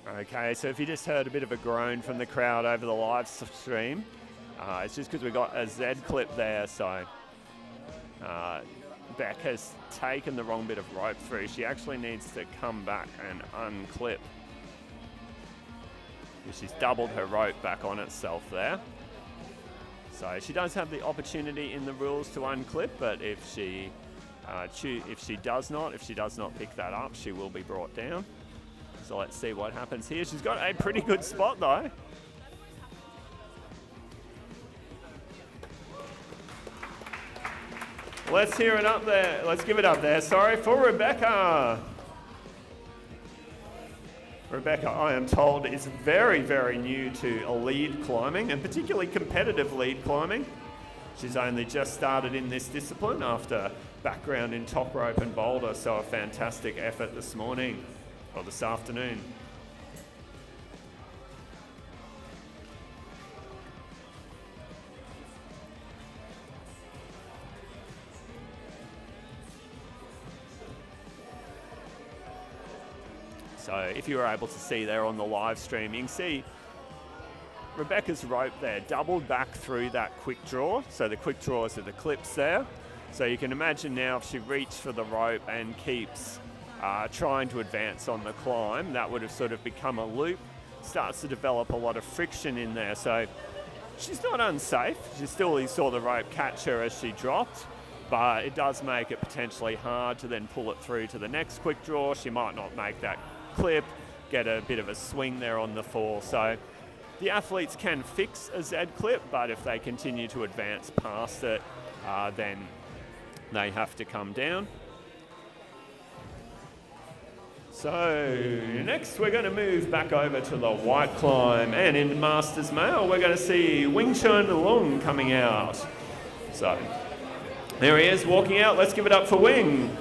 Okay, so if you just heard a bit of a groan from the crowd over the live stream, it's just because we got a Z clip there, so Beck has taken the wrong bit of rope through. She actually needs to come back and unclip. She's doubled her rope back on itself there. So she does have the opportunity in the rules to unclip, but if she does not pick that up, she will be brought down. So let's see what happens here. She's got a pretty good spot though. Let's hear it up there. Let's give it up there. Sorry, for Rebecca. Rebecca, I am told, is very, very new to lead climbing, and particularly competitive lead climbing. She's only just started in this discipline after background in top rope and boulder, so a fantastic effort this morning, or this afternoon. So if you were able to see there on the live stream, you can see Rebecca's rope there doubled back through that quick draw. So the quick draws are the clips there. So you can imagine now if she reached for the rope and keeps trying to advance on the climb, that would have sort of become a loop, starts to develop a lot of friction in there. So she's not unsafe. You saw the rope catch her as she dropped, but it does make it potentially hard to then pull it through to the next quick draw. She might not make that clip, get a bit of a swing there on the fall. So the athletes can fix a Z clip, but if they continue to advance past it, then they have to come down. So next we're going to move back over to the white climb, and in Masters Male we're going to see Chun Lung coming out. So there he is walking out. Let's give it up for Wing.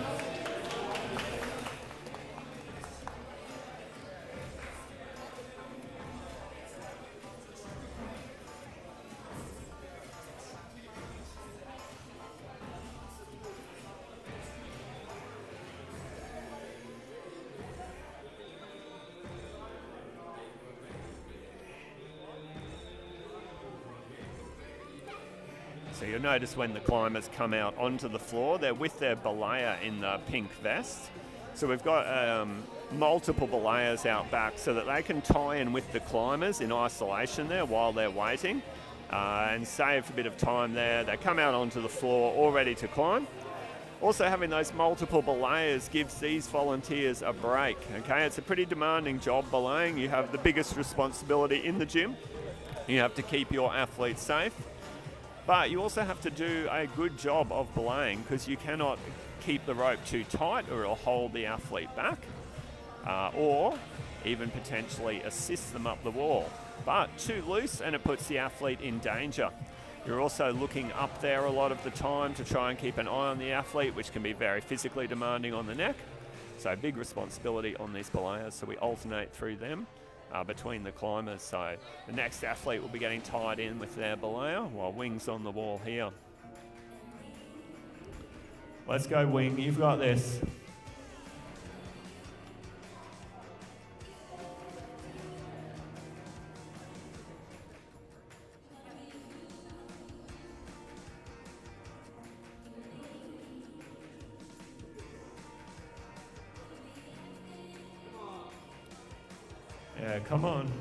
So you'll notice when the climbers come out onto the floor, they're with their belayer in the pink vest. So we've got multiple belayers out back so that they can tie in with the climbers in isolation there while they're waiting and save a bit of time there. They come out onto the floor all ready to climb. Also having those multiple belayers gives these volunteers a break, okay? It's a pretty demanding job belaying. You have the biggest responsibility in the gym. You have to keep your athletes safe, but you also have to do a good job of belaying because you cannot keep the rope too tight or it'll hold the athlete back or even potentially assist them up the wall. But too loose and it puts the athlete in danger. You're also looking up there a lot of the time to try and keep an eye on the athlete, which can be very physically demanding on the neck. So big responsibility on these belayers, so we alternate through them between the climbers. So the next athlete will be getting tied in with their belayer while Wing's on the wall here. Let's go, Wing, you've got this. Yeah, come on.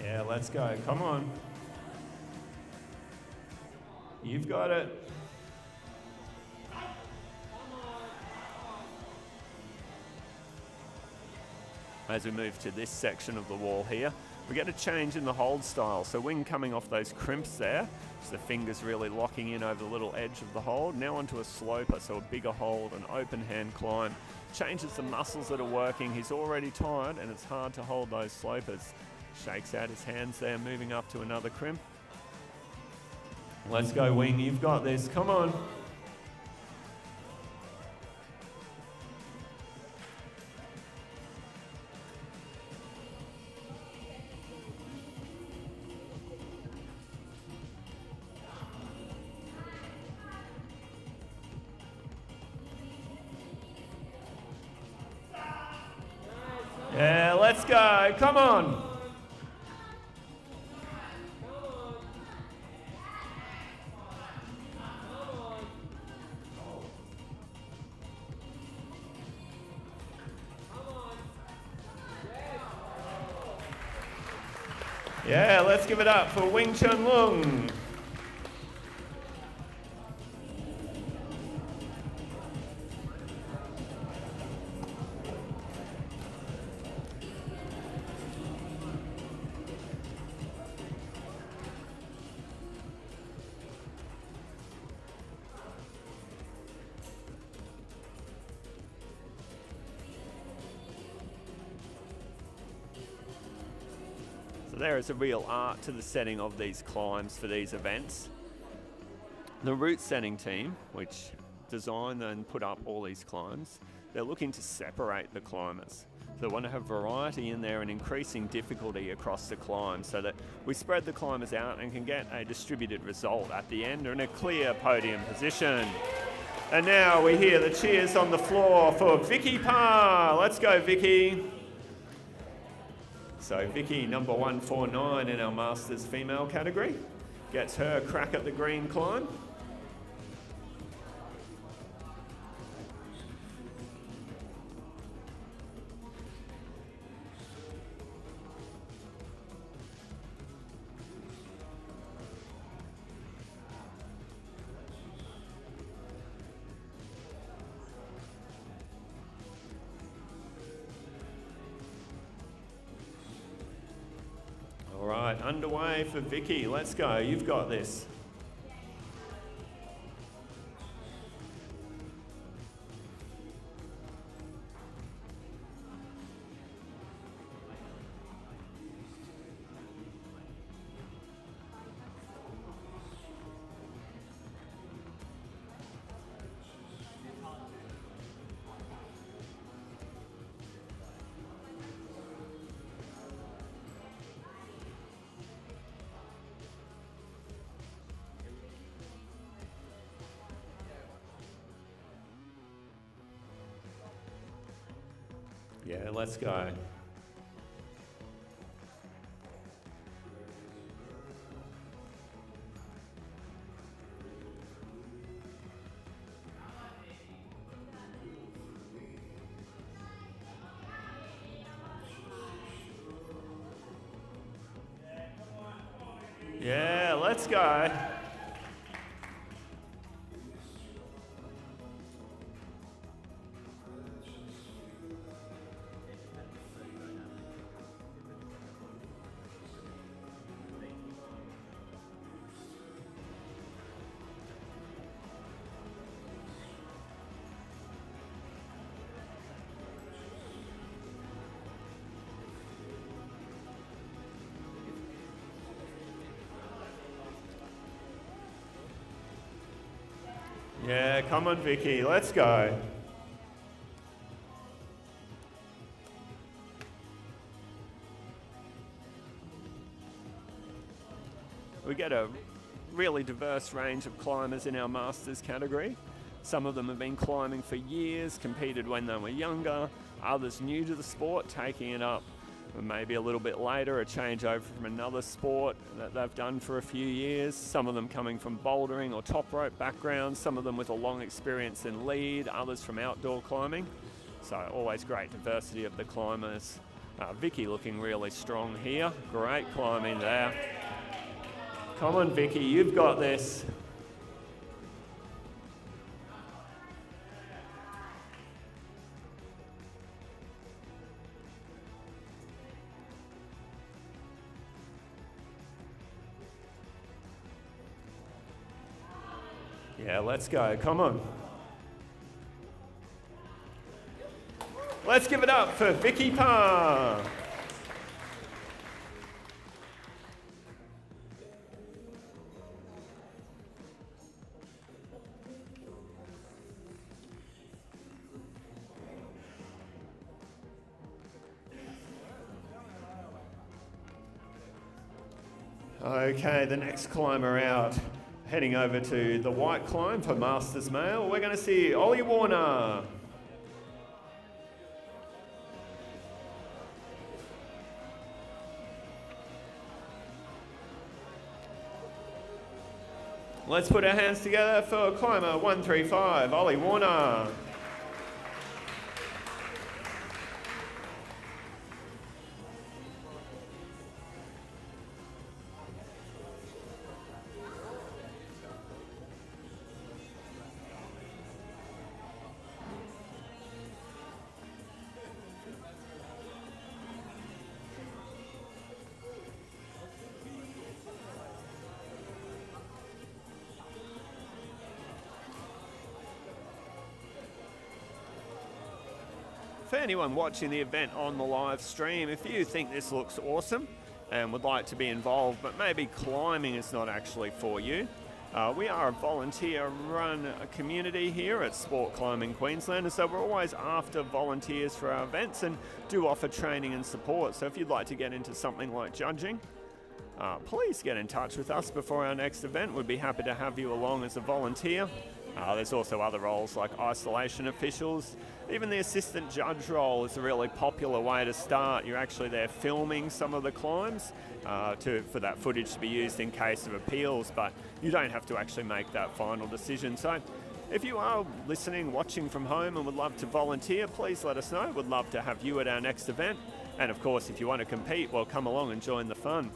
Yeah, let's go. Come on. You've got it. As we move to this section of the wall here, we get a change in the hold style. So Wing coming off those crimps there, so the fingers really locking in over the little edge of the hold. Now onto a sloper, so a bigger hold, an open hand climb. Changes the muscles that are working. He's already tired and it's hard to hold those slopers. Shakes out his hands there, moving up to another crimp. Let's go, Wing, you've got this, come on. Yeah, let's go, come on. Yeah, let's give it up for Wing Chun Lung. There is a real art to the setting of these climbs for these events. The route setting team, which design and put up all these climbs, they're looking to separate the climbers. So they want to have variety in there and increasing difficulty across the climb so that we spread the climbers out and can get a distributed result at the end or in a clear podium position. And now we hear the cheers on the floor for Vicki Pal. Let's go, Vicki. So Vicki, number 149 in our Masters female category, gets her crack at the green climb. All right, underway for Vicki. Let's go. You've got this. Yeah, let's go. Yeah, let's go. Yeah, come on, Vicki, let's go. We get a really diverse range of climbers in our Masters category. Some of them have been climbing for years, competed when they were younger, others new to the sport, taking it up maybe a little bit later, a changeover from another sport that they've done for a few years. Some of them coming from bouldering or top rope backgrounds, some of them with a long experience in lead, others from outdoor climbing. So always great diversity of the climbers. Vicki looking really strong here. Great climbing there. Come on, Vicki, you've got this. Yeah, let's go. Come on. Let's give it up for Vicki Pal. Okay, the next climber out. Heading over to the white climb for Masters Male, we're going to see Ollie Warner. Let's put our hands together for climber 135, Ollie Warner. For anyone watching the event on the live stream, if you think this looks awesome and would like to be involved, but maybe climbing is not actually for you, we are a volunteer-run community here at Sport Climbing Queensland, and so we're always after volunteers for our events and do offer training and support. So if you'd like to get into something like judging, please get in touch with us before our next event. We'd be happy to have you along as a volunteer. There's also other roles like isolation officials. Even the assistant judge role is a really popular way to start. You're actually there filming some of the climbs for that footage to be used in case of appeals, but you don't have to actually make that final decision. So if you are listening, watching from home and would love to volunteer, please let us know. We'd love to have you at our next event. And of course, if you want to compete, well, come along and join the fun.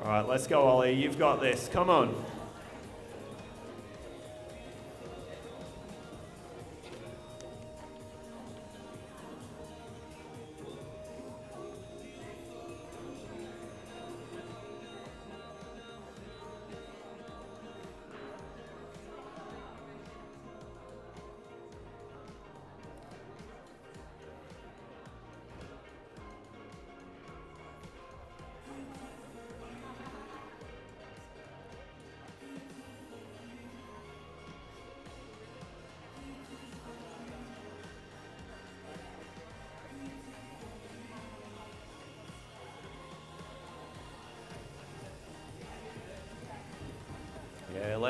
All right, let's go, Ollie. You've got this. Come on.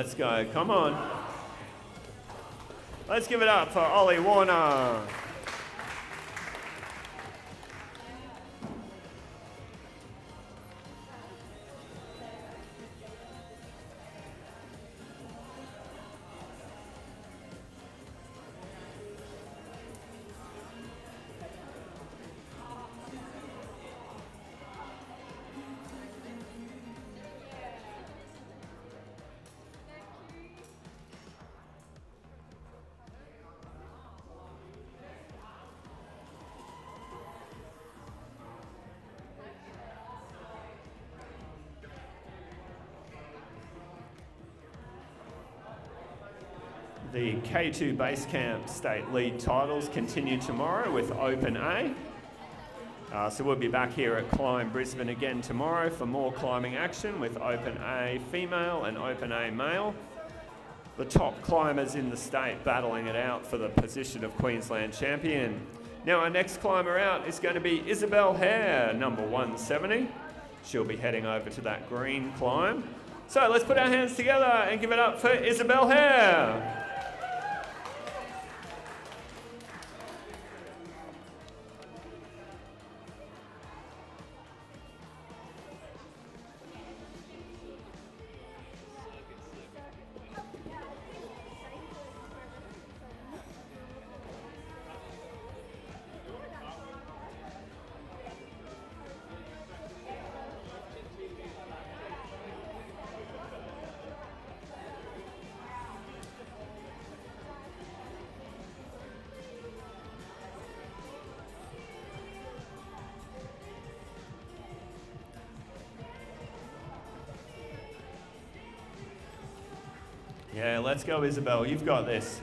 let's go. Come on. Let's give it up for Ollie Warner. The K2 Base Camp State Lead titles continue tomorrow with Open A. So we'll be back here at CLIMB Brisbane again tomorrow for more climbing action with Open A female and Open A male. The top climbers in the state battling it out for the position of Queensland champion. Now our next climber out is going to be Isabelle Hair, number 170. She'll be heading over to that green climb. So let's put our hands together and give it up for Isabelle Hair. Yeah, let's go, Isabelle. You've got this.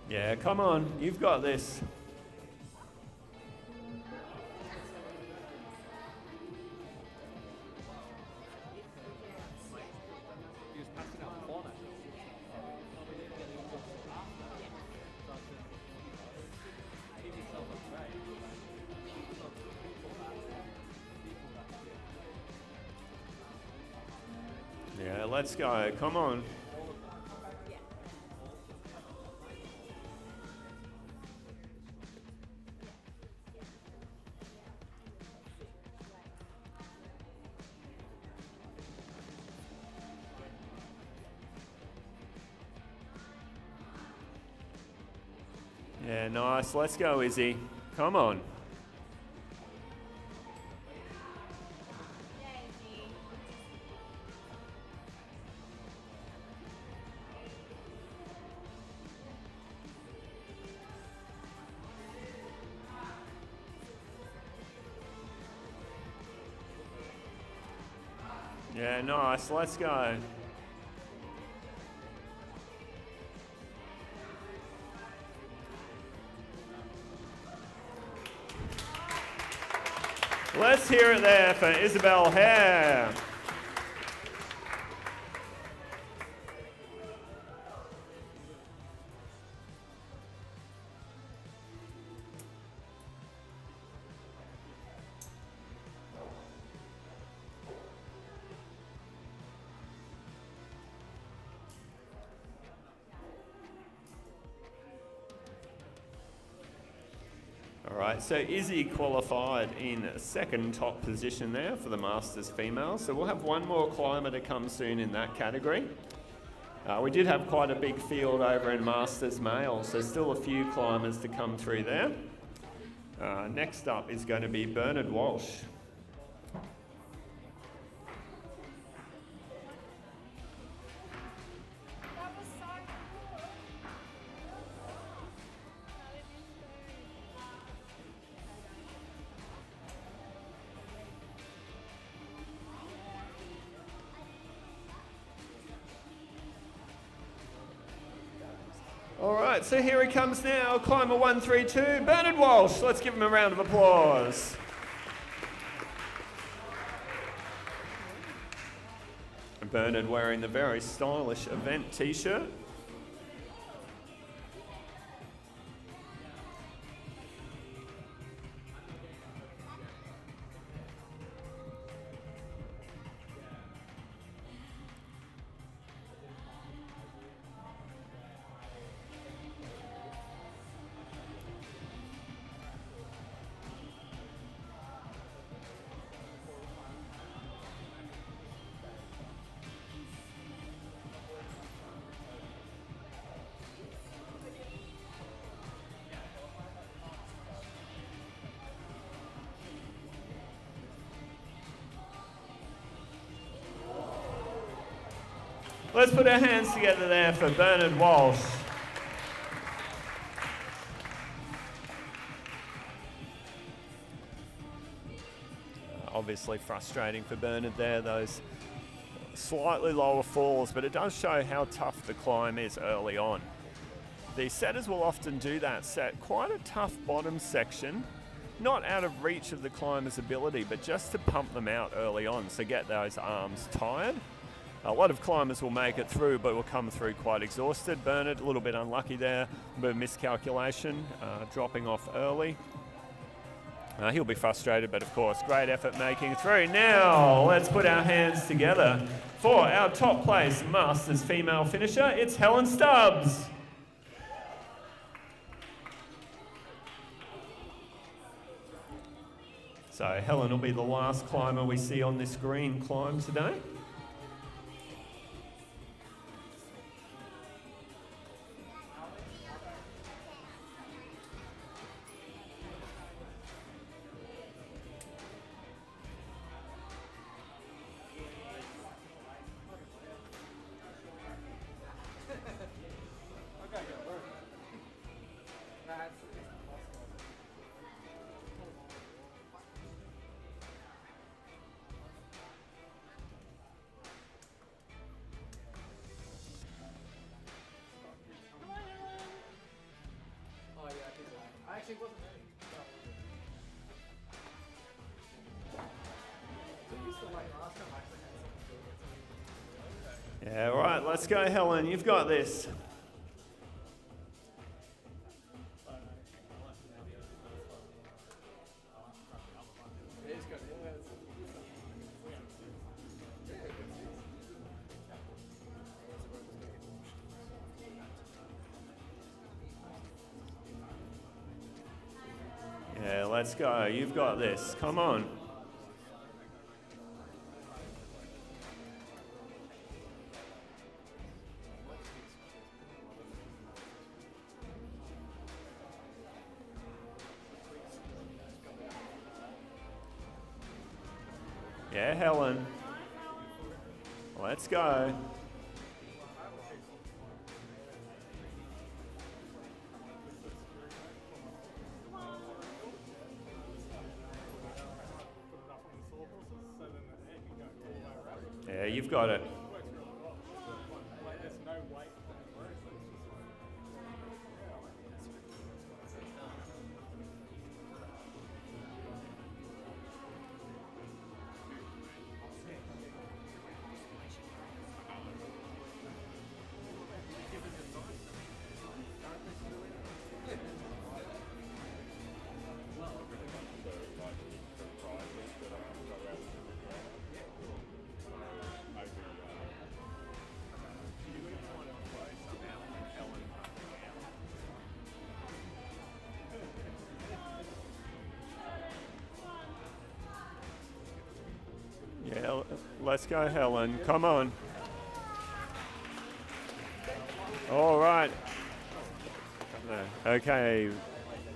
Yeah, come on, you've got this. Yeah, let's go, come on. Yeah, nice. Let's go, Izzy. Come on. Yeah, nice. Let's go. Let's hear it there for Isabelle Hair. All right, so Izzy qualified in second top position there for the Masters female. So we'll have one more climber to come soon in that category. We did have quite a big field over in Masters male, so still a few climbers to come through there. Next up is going to be Bernard Walsh. right, so here he comes now, climber 132, Bernard Walsh. Let's give him a round of applause. Bernard wearing the very stylish event t-shirt. Let's put our hands together there for Bernard Walsh. Obviously frustrating for Bernard there, those slightly lower falls, but it does show how tough the climb is early on. The setters will often do that, set quite a tough bottom section, not out of reach of the climber's ability, but just to pump them out early on, so get those arms tired. A lot of climbers will make it through, but will come through quite exhausted. Bernard, a little bit unlucky there, a bit of miscalculation, dropping off early. He'll be frustrated, but of course, great effort making through. Now, let's put our hands together for our top place Masters female finisher. It's Helen Stubs. So Helen will be the last climber we see on this green climb today. Yeah, all right, let's go, Helen. You've got this. Yeah, let's go. You've got this. Come on. Yeah, Helen. Let's go. Yeah, you've got it. Yeah, let's go, Helen. Come on. All right. Okay.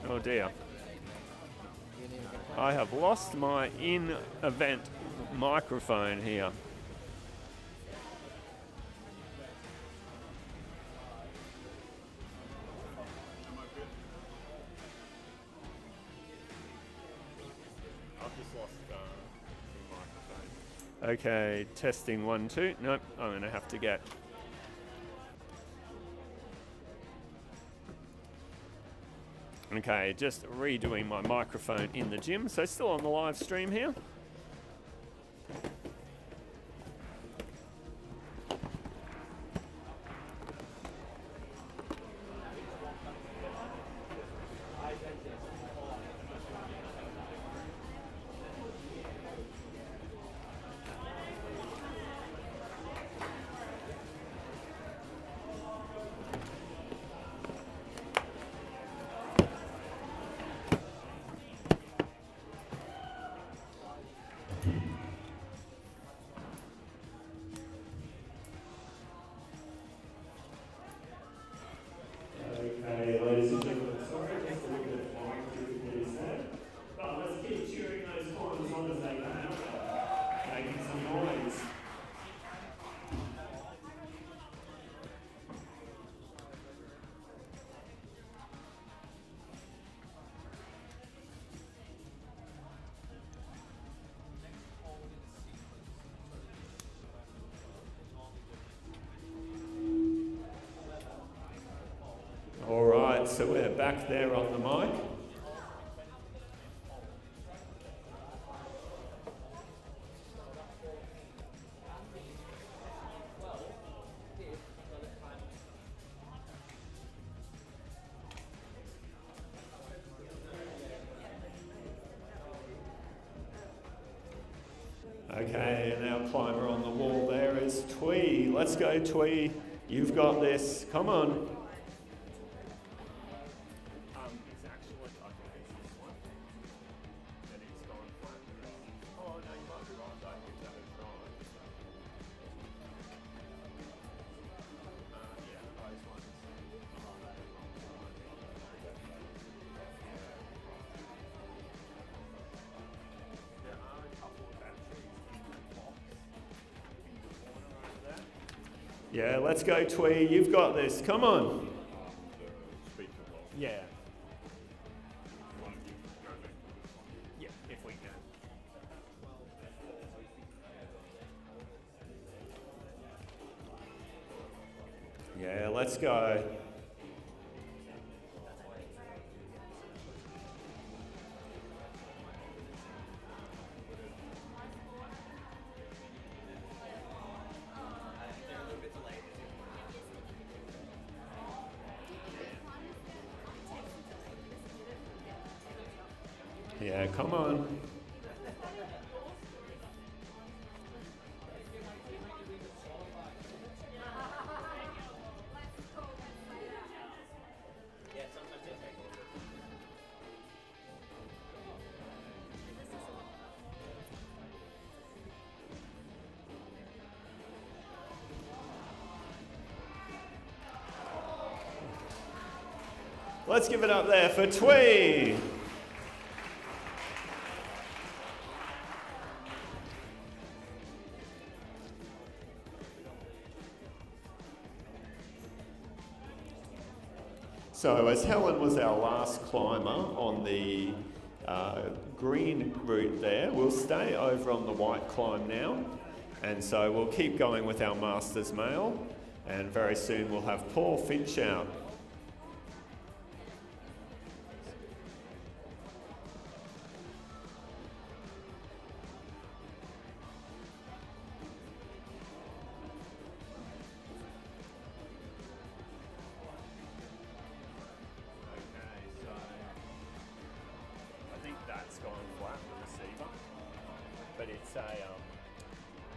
Oh dear. I have lost my in-event microphone here. Okay, testing 1, 2. Nope, I'm going to have to get. Okay, just redoing my microphone in the gym, so still on the live stream here. Okay, ladies and gentlemen, sorry, just a little bit of mic difficulties there. But let's keep cheering those corners on as they come out, making some noise. All right, so we're back there on the mic. Okay, and our climber on the wall there is Twee. Let's go, Twee. You've got this. Come on. Yeah, let's go, Twee. You've got this. Come on. Yeah. Yeah, if we can. Yeah, let's go. Yeah, come on. Let's give it up there for Twee. So as Helen was our last climber on the green route there, we'll stay over on the white climb now. And so we'll keep going with our Masters male, and very soon we'll have Paul Finch out.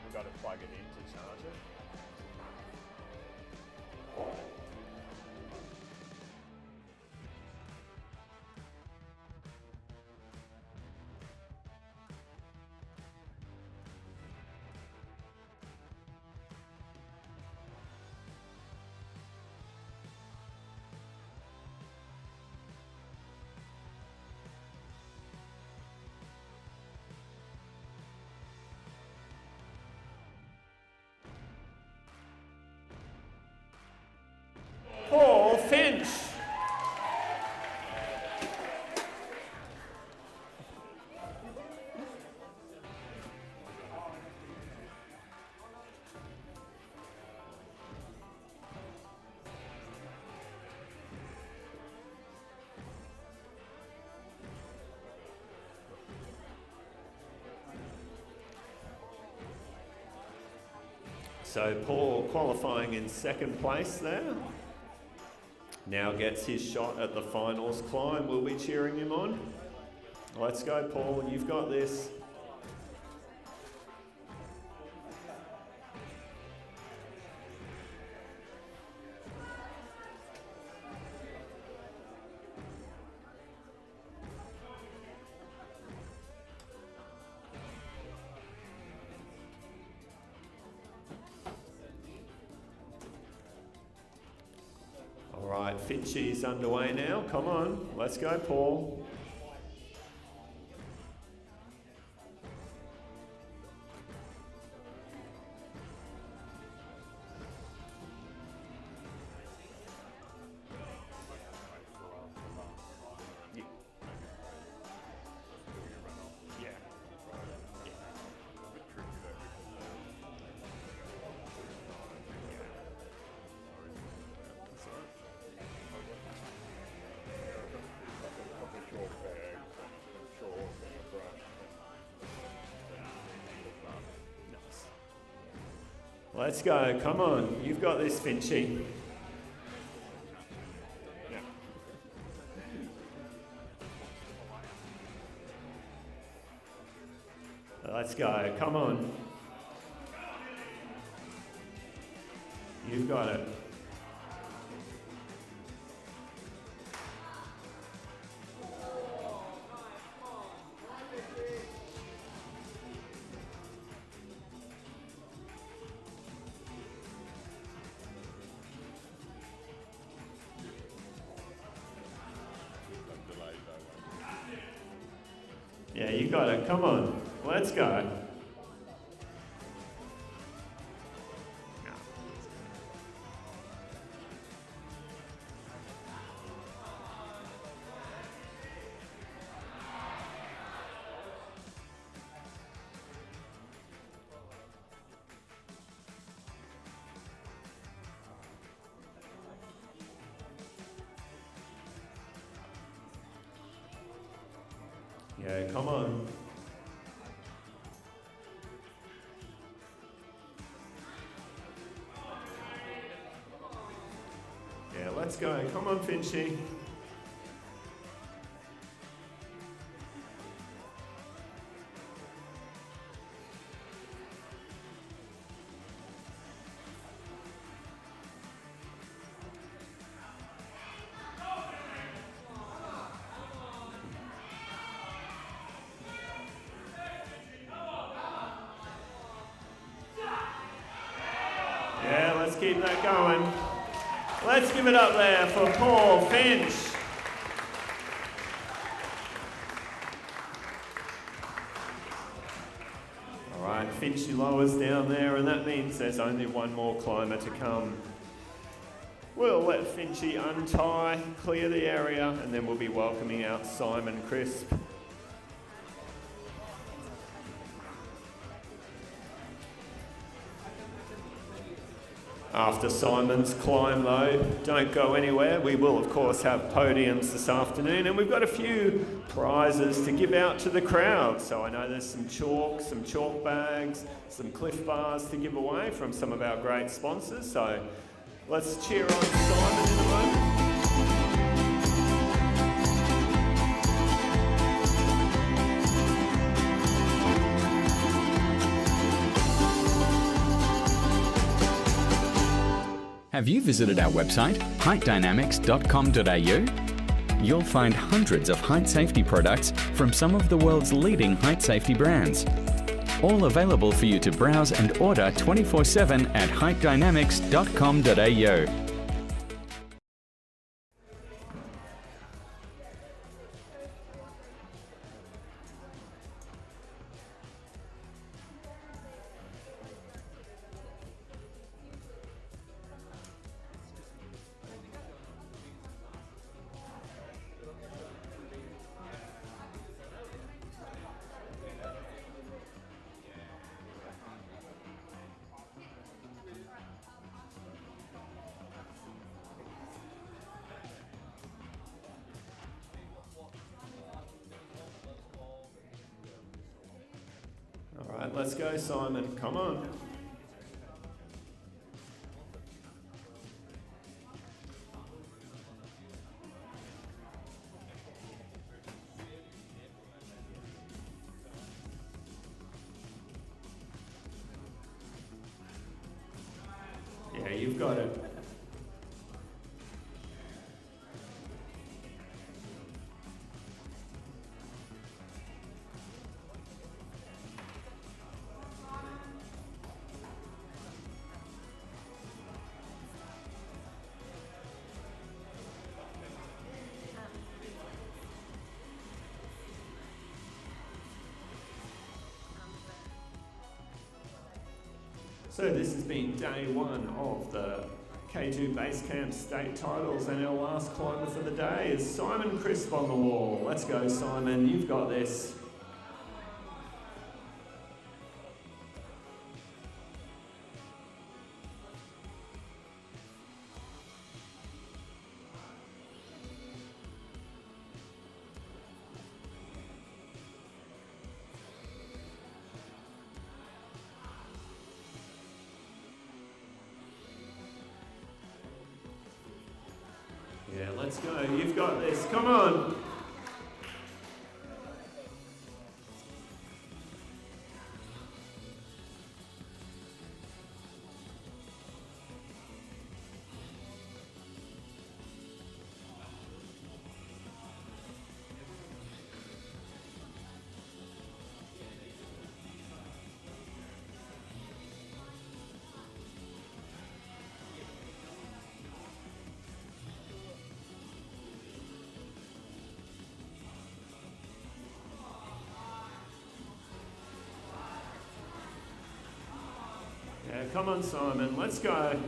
We've got to plug it in to charge it. So Paul qualifying in second place there. Now gets his shot at the finals climb. We'll be cheering him on. Let's go, Paul. You've got this. All right, Finchie's underway now. Come on, let's go, Paul. Let's go, come on, you've got this, Finchie. Let's go, come on. You've got it. Yeah, you got it. Come on. Let's go. Yeah, come on. Yeah, let's go. Come on, Finchie. Yeah, let's keep that going. Let's give it up there for Paul Finch. All right, Finch lowers down there, and that means there's only one more climber to come. We'll let Finchie untie, clear the area, and then we'll be welcoming out Simon Crisp. After Simon's climb though, don't go anywhere. We will of course have podiums this afternoon, and we've got a few prizes to give out to the crowd. So I know there's some chalk bags, some Cliff bars to give away from some of our great sponsors. So let's cheer on Simon in a moment. Have you visited our website, heightdynamics.com.au? You'll find hundreds of height safety products from some of the world's leading height safety brands. All available for you to browse and order 24/7 at heightdynamics.com.au. All right, let's go, Simon. Come on. you've got it. So this has been day one of the K2 Base Camp State Titles, and our last climber for the day is Simon Crisp on the wall. Let's go, Simon, you've got this. Yeah, let's go. You've got this. Come on. Yeah, come on, Simon, let's go.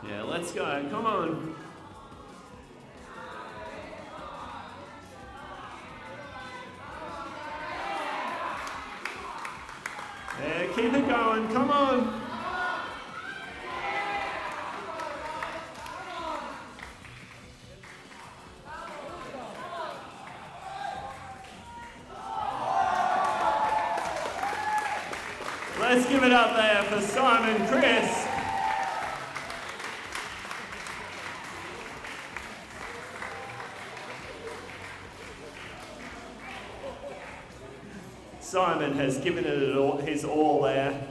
Yeah, let's go, come on. Yeah, keep it going, come on. Let's give it up there for Simon Crisp. Simon has given it all, his all there.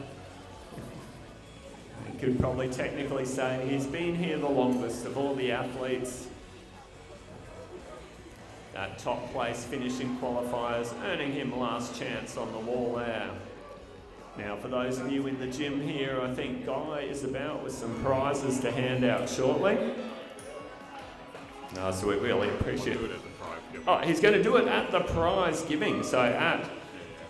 You could probably technically say he's been here the longest of all the athletes. That top place finishing qualifiers, earning him last chance on the wall there. Now for those of you in the gym here, I think Guy is about with some prizes to hand out shortly. No, so we really appreciate it. Oh, he's going to do it at the prize giving, so at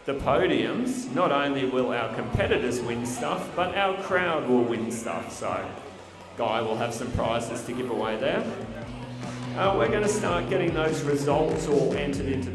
the podiums, not only will our competitors win stuff, but our crowd will win stuff. So Guy will have some prizes to give away there. We're going to start getting those results all entered into.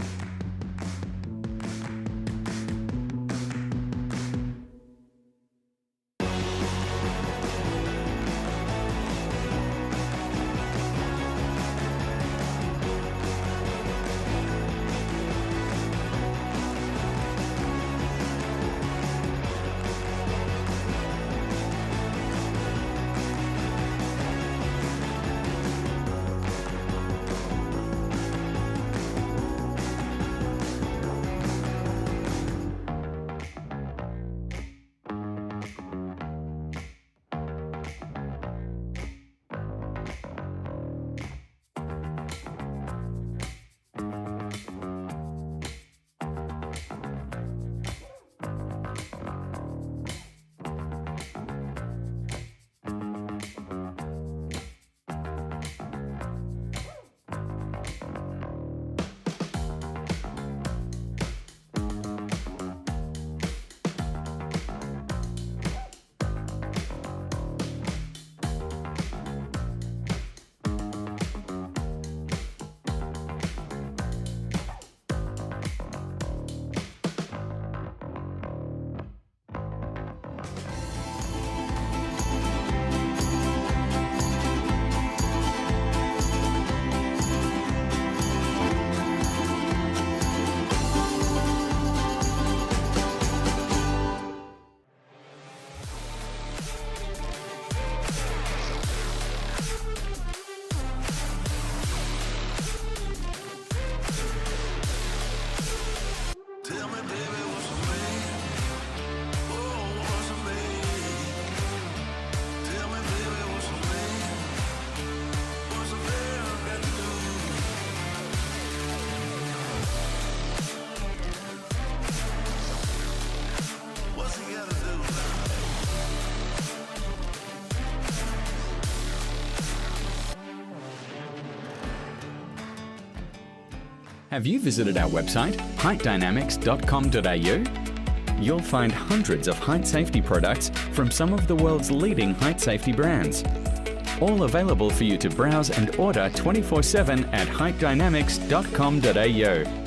Have you visited our website, heightdynamics.com.au? You'll find hundreds of height safety products from some of the world's leading height safety brands. All available for you to browse and order 24/7 at heightdynamics.com.au.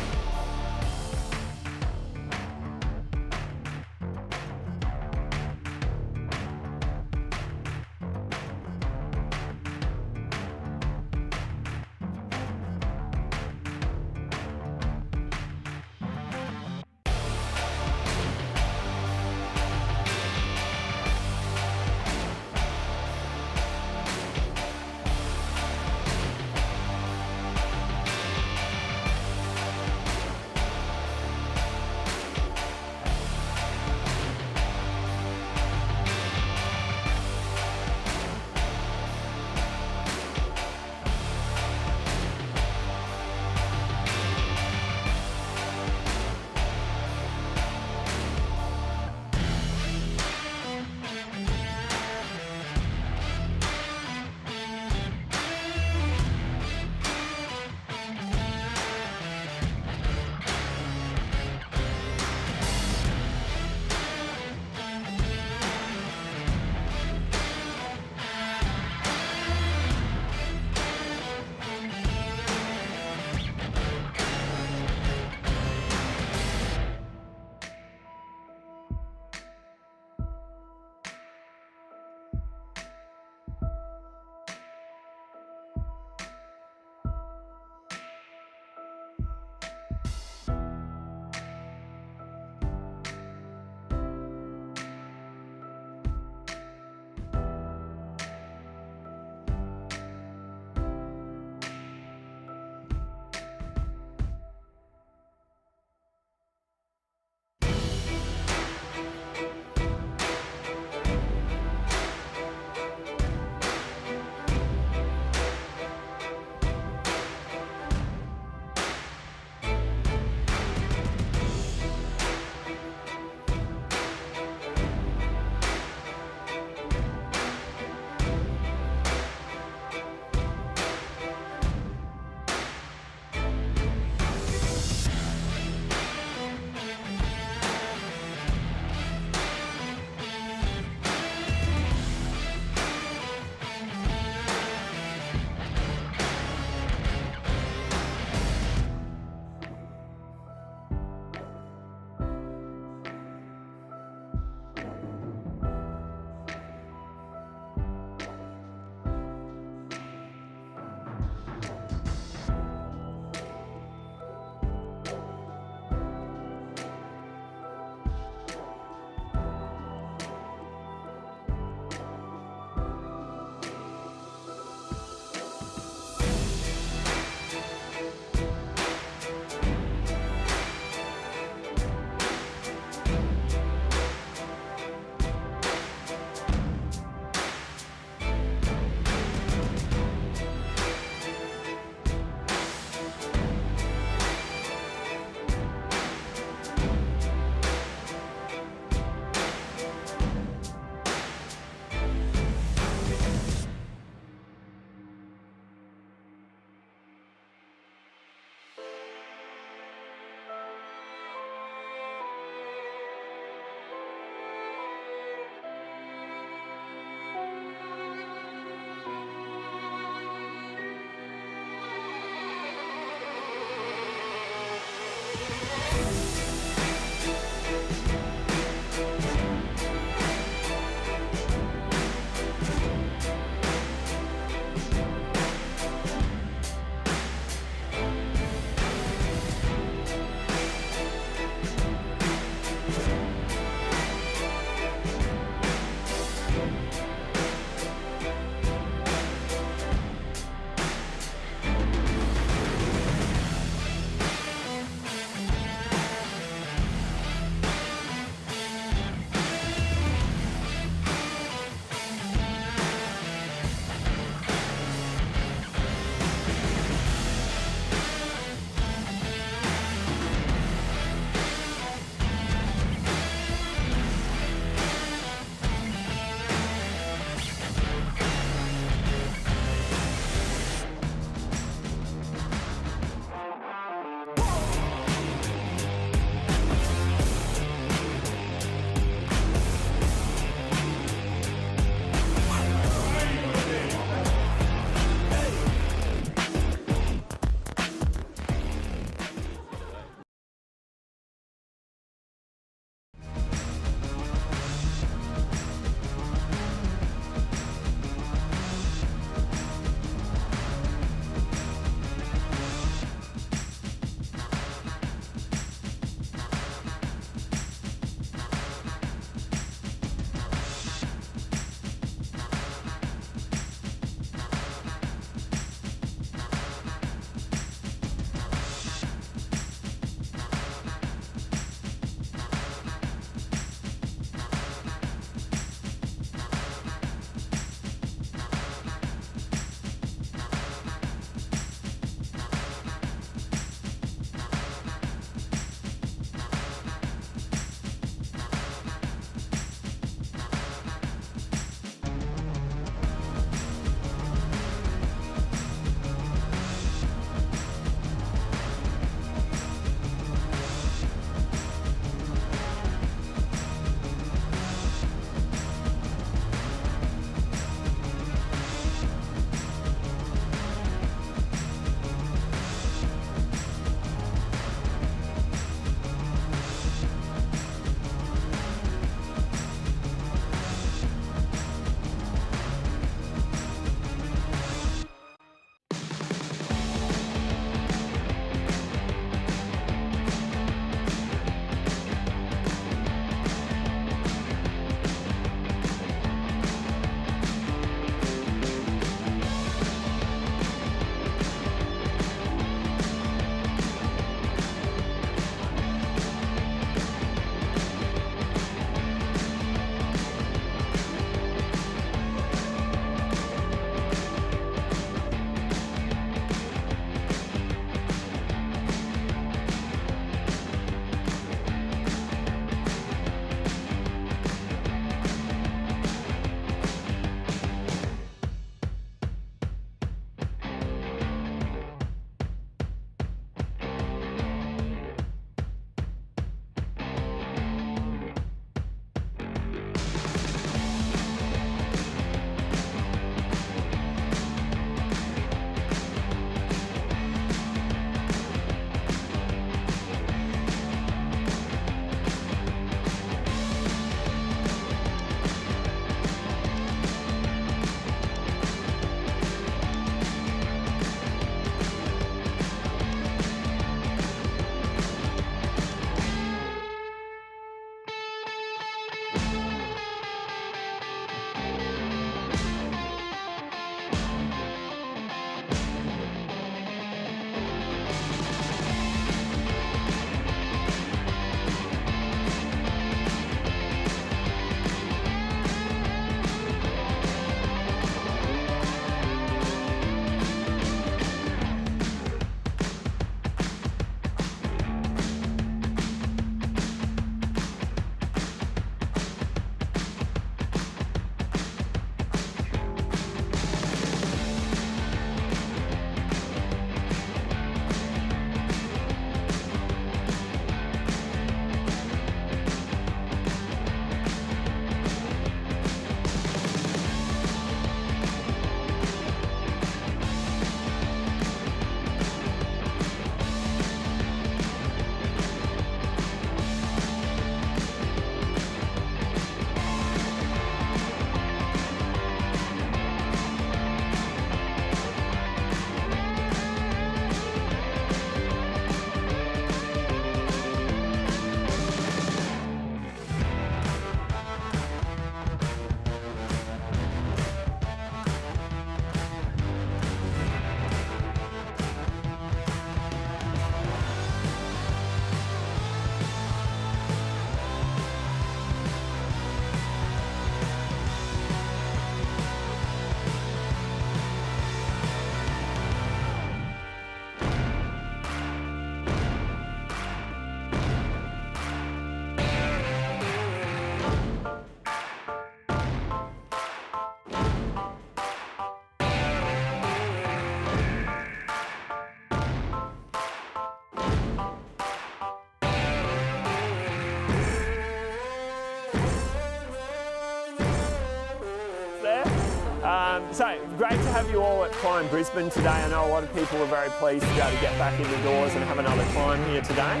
So great to have you all at CLIMB Brisbane today. I know a lot of people are very pleased to be able to get back in the doors and have another climb here today.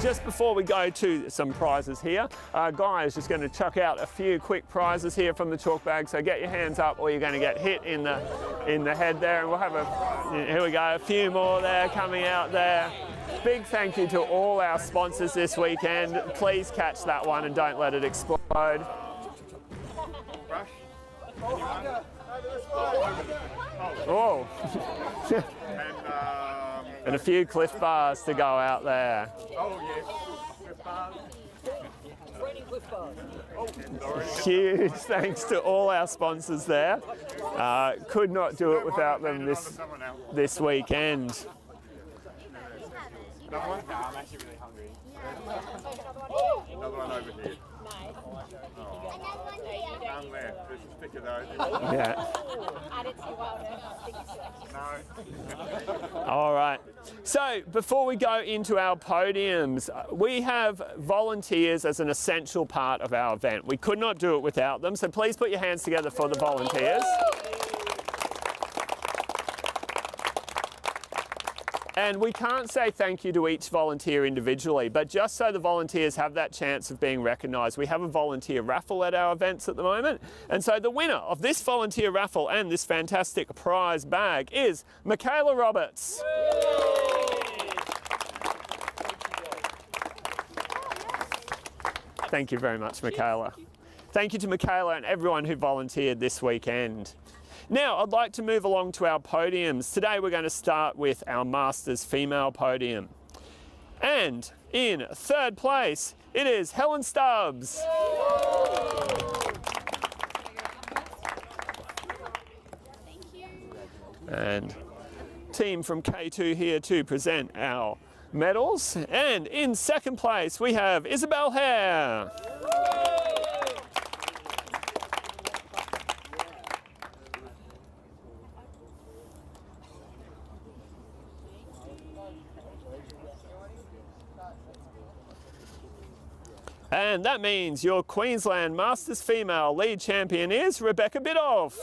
Just before we go to some prizes here, Guy is just going to chuck out a few quick prizes here from the chalk bag. So get your hands up, or you're going to get hit in the head there. And we'll have here we go, a few more there coming out there. Big thank you to all our sponsors this weekend. Please catch that one and don't let it explode. Oh. And a few Cliff Bars to go out there. Oh, yes. Cliff Bars. Huge thanks to all our sponsors there. Could not do it without them this weekend. Another one? No, I'm actually really hungry. Another one over here. None left. There's a stick of those. Yeah. No. All right. So before we go into our podiums, we have volunteers as an essential part of our event. We could not do it without them. So please put your hands together for the volunteers. And we can't say thank you to each volunteer individually, but just so the volunteers have that chance of being recognised, we have a volunteer raffle at our events at the moment. And so the winner of this volunteer raffle and this fantastic prize bag is Michaela Roberts. Thank you very much, Michaela. Thank you to Michaela and everyone who volunteered this weekend. Now, I'd like to move along to our podiums. Today we're going to start with our Masters female podium. And in third place, it is Helen Stubs. And team from K2 here to present our medals. And in second place, we have Isabelle Hair. And that means your Queensland Masters female lead champion is Rebecca Biddulph.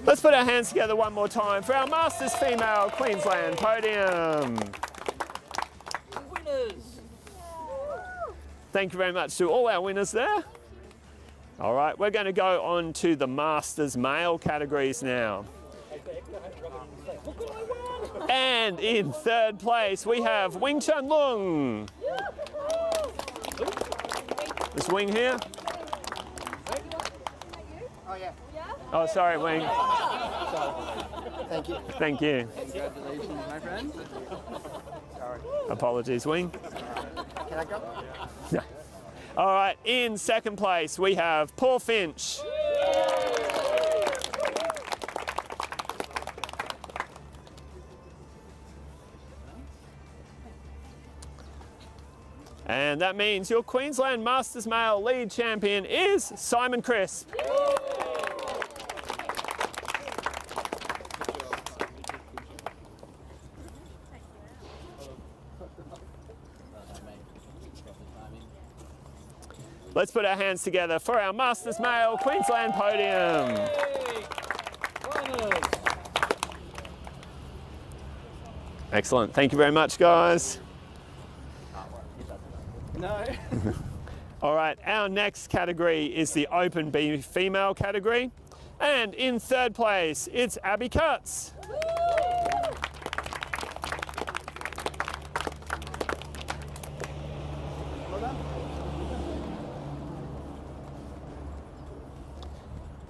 Let's put our hands together one more time for our Masters female Queensland podium. Winners. Thank you very much to all our winners there. All right, we're going to go on to the Masters male categories now. And in third place, we have Chun Lung. Is Wing here? Oh, yeah. Oh, sorry, Wing. Thank you. Thank you. Congratulations, my friend. Sorry. Apologies, Wing. Can I go? No. All right, in second place, we have Paul Finch. And that means your Queensland Masters male lead champion is Simon Crisp. Let's put our hands together for our Masters male Queensland podium. Excellent. Thank you very much, guys. No. All right, our next category is the Open B female category. And in third place, it's Abby Cutts.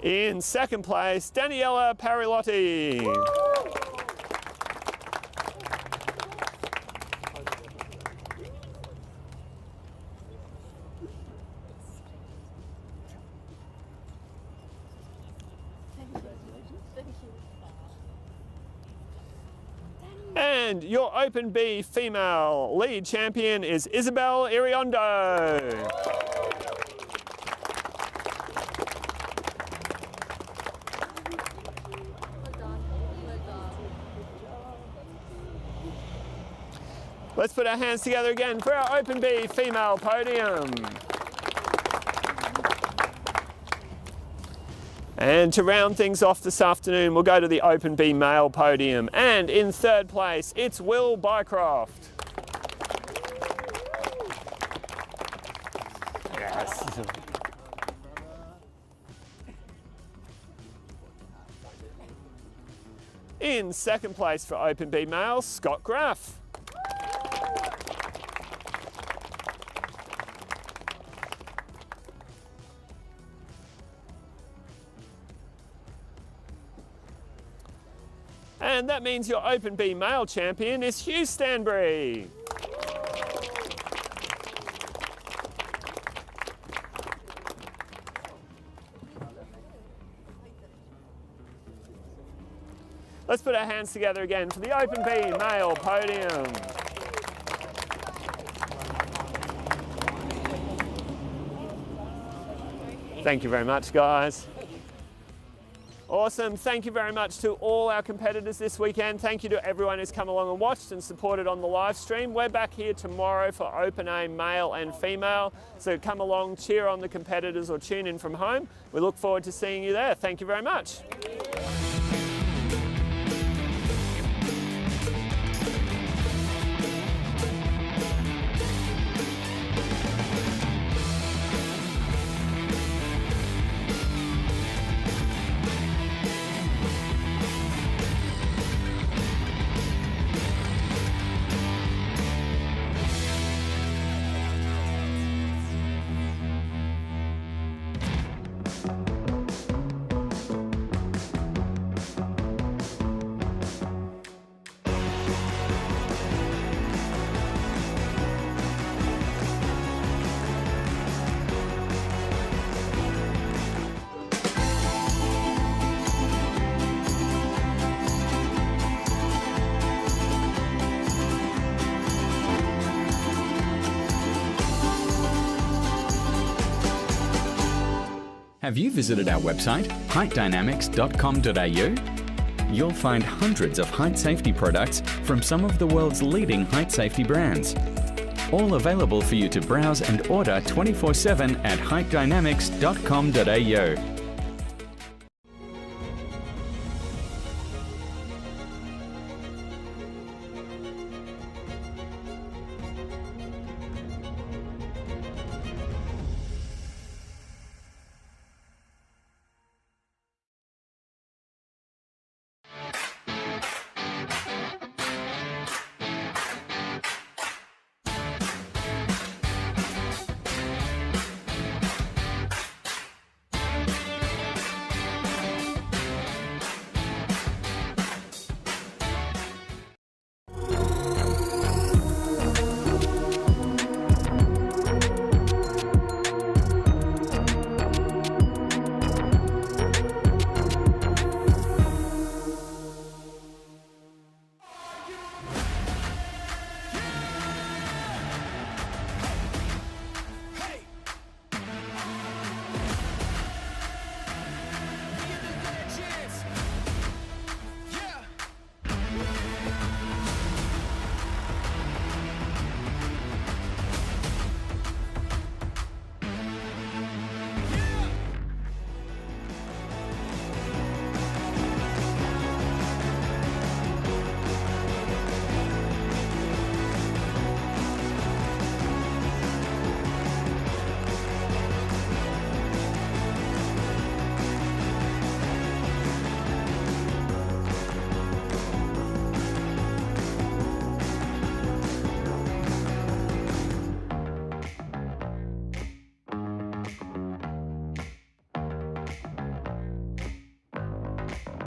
In second place, Danielle Paroletti. And your Open B female lead champion is Isabelle Iriono. Let's put our hands together again for our Open B female podium. And to round things off this afternoon, we'll go to the Open B male podium. And in third place, it's Will Bycroft. Yes. In second place for Open B male, Scott Graff. And that means your Open B male champion is Hugh Stanbury. Let's put our hands together again for the Open B male podium. Thank you very much, guys. Awesome. Thank you very much to all our competitors this weekend. Thank you to everyone who's come along and watched and supported on the live stream. We're back here tomorrow for Open A male and female. So come along, cheer on the competitors or tune in from home. We look forward to seeing you there. Thank you very much. Have you visited our website, heightdynamics.com.au? You'll find hundreds of height safety products from some of the world's leading height safety brands. All available for you to browse and order 24/7 at heightdynamics.com.au.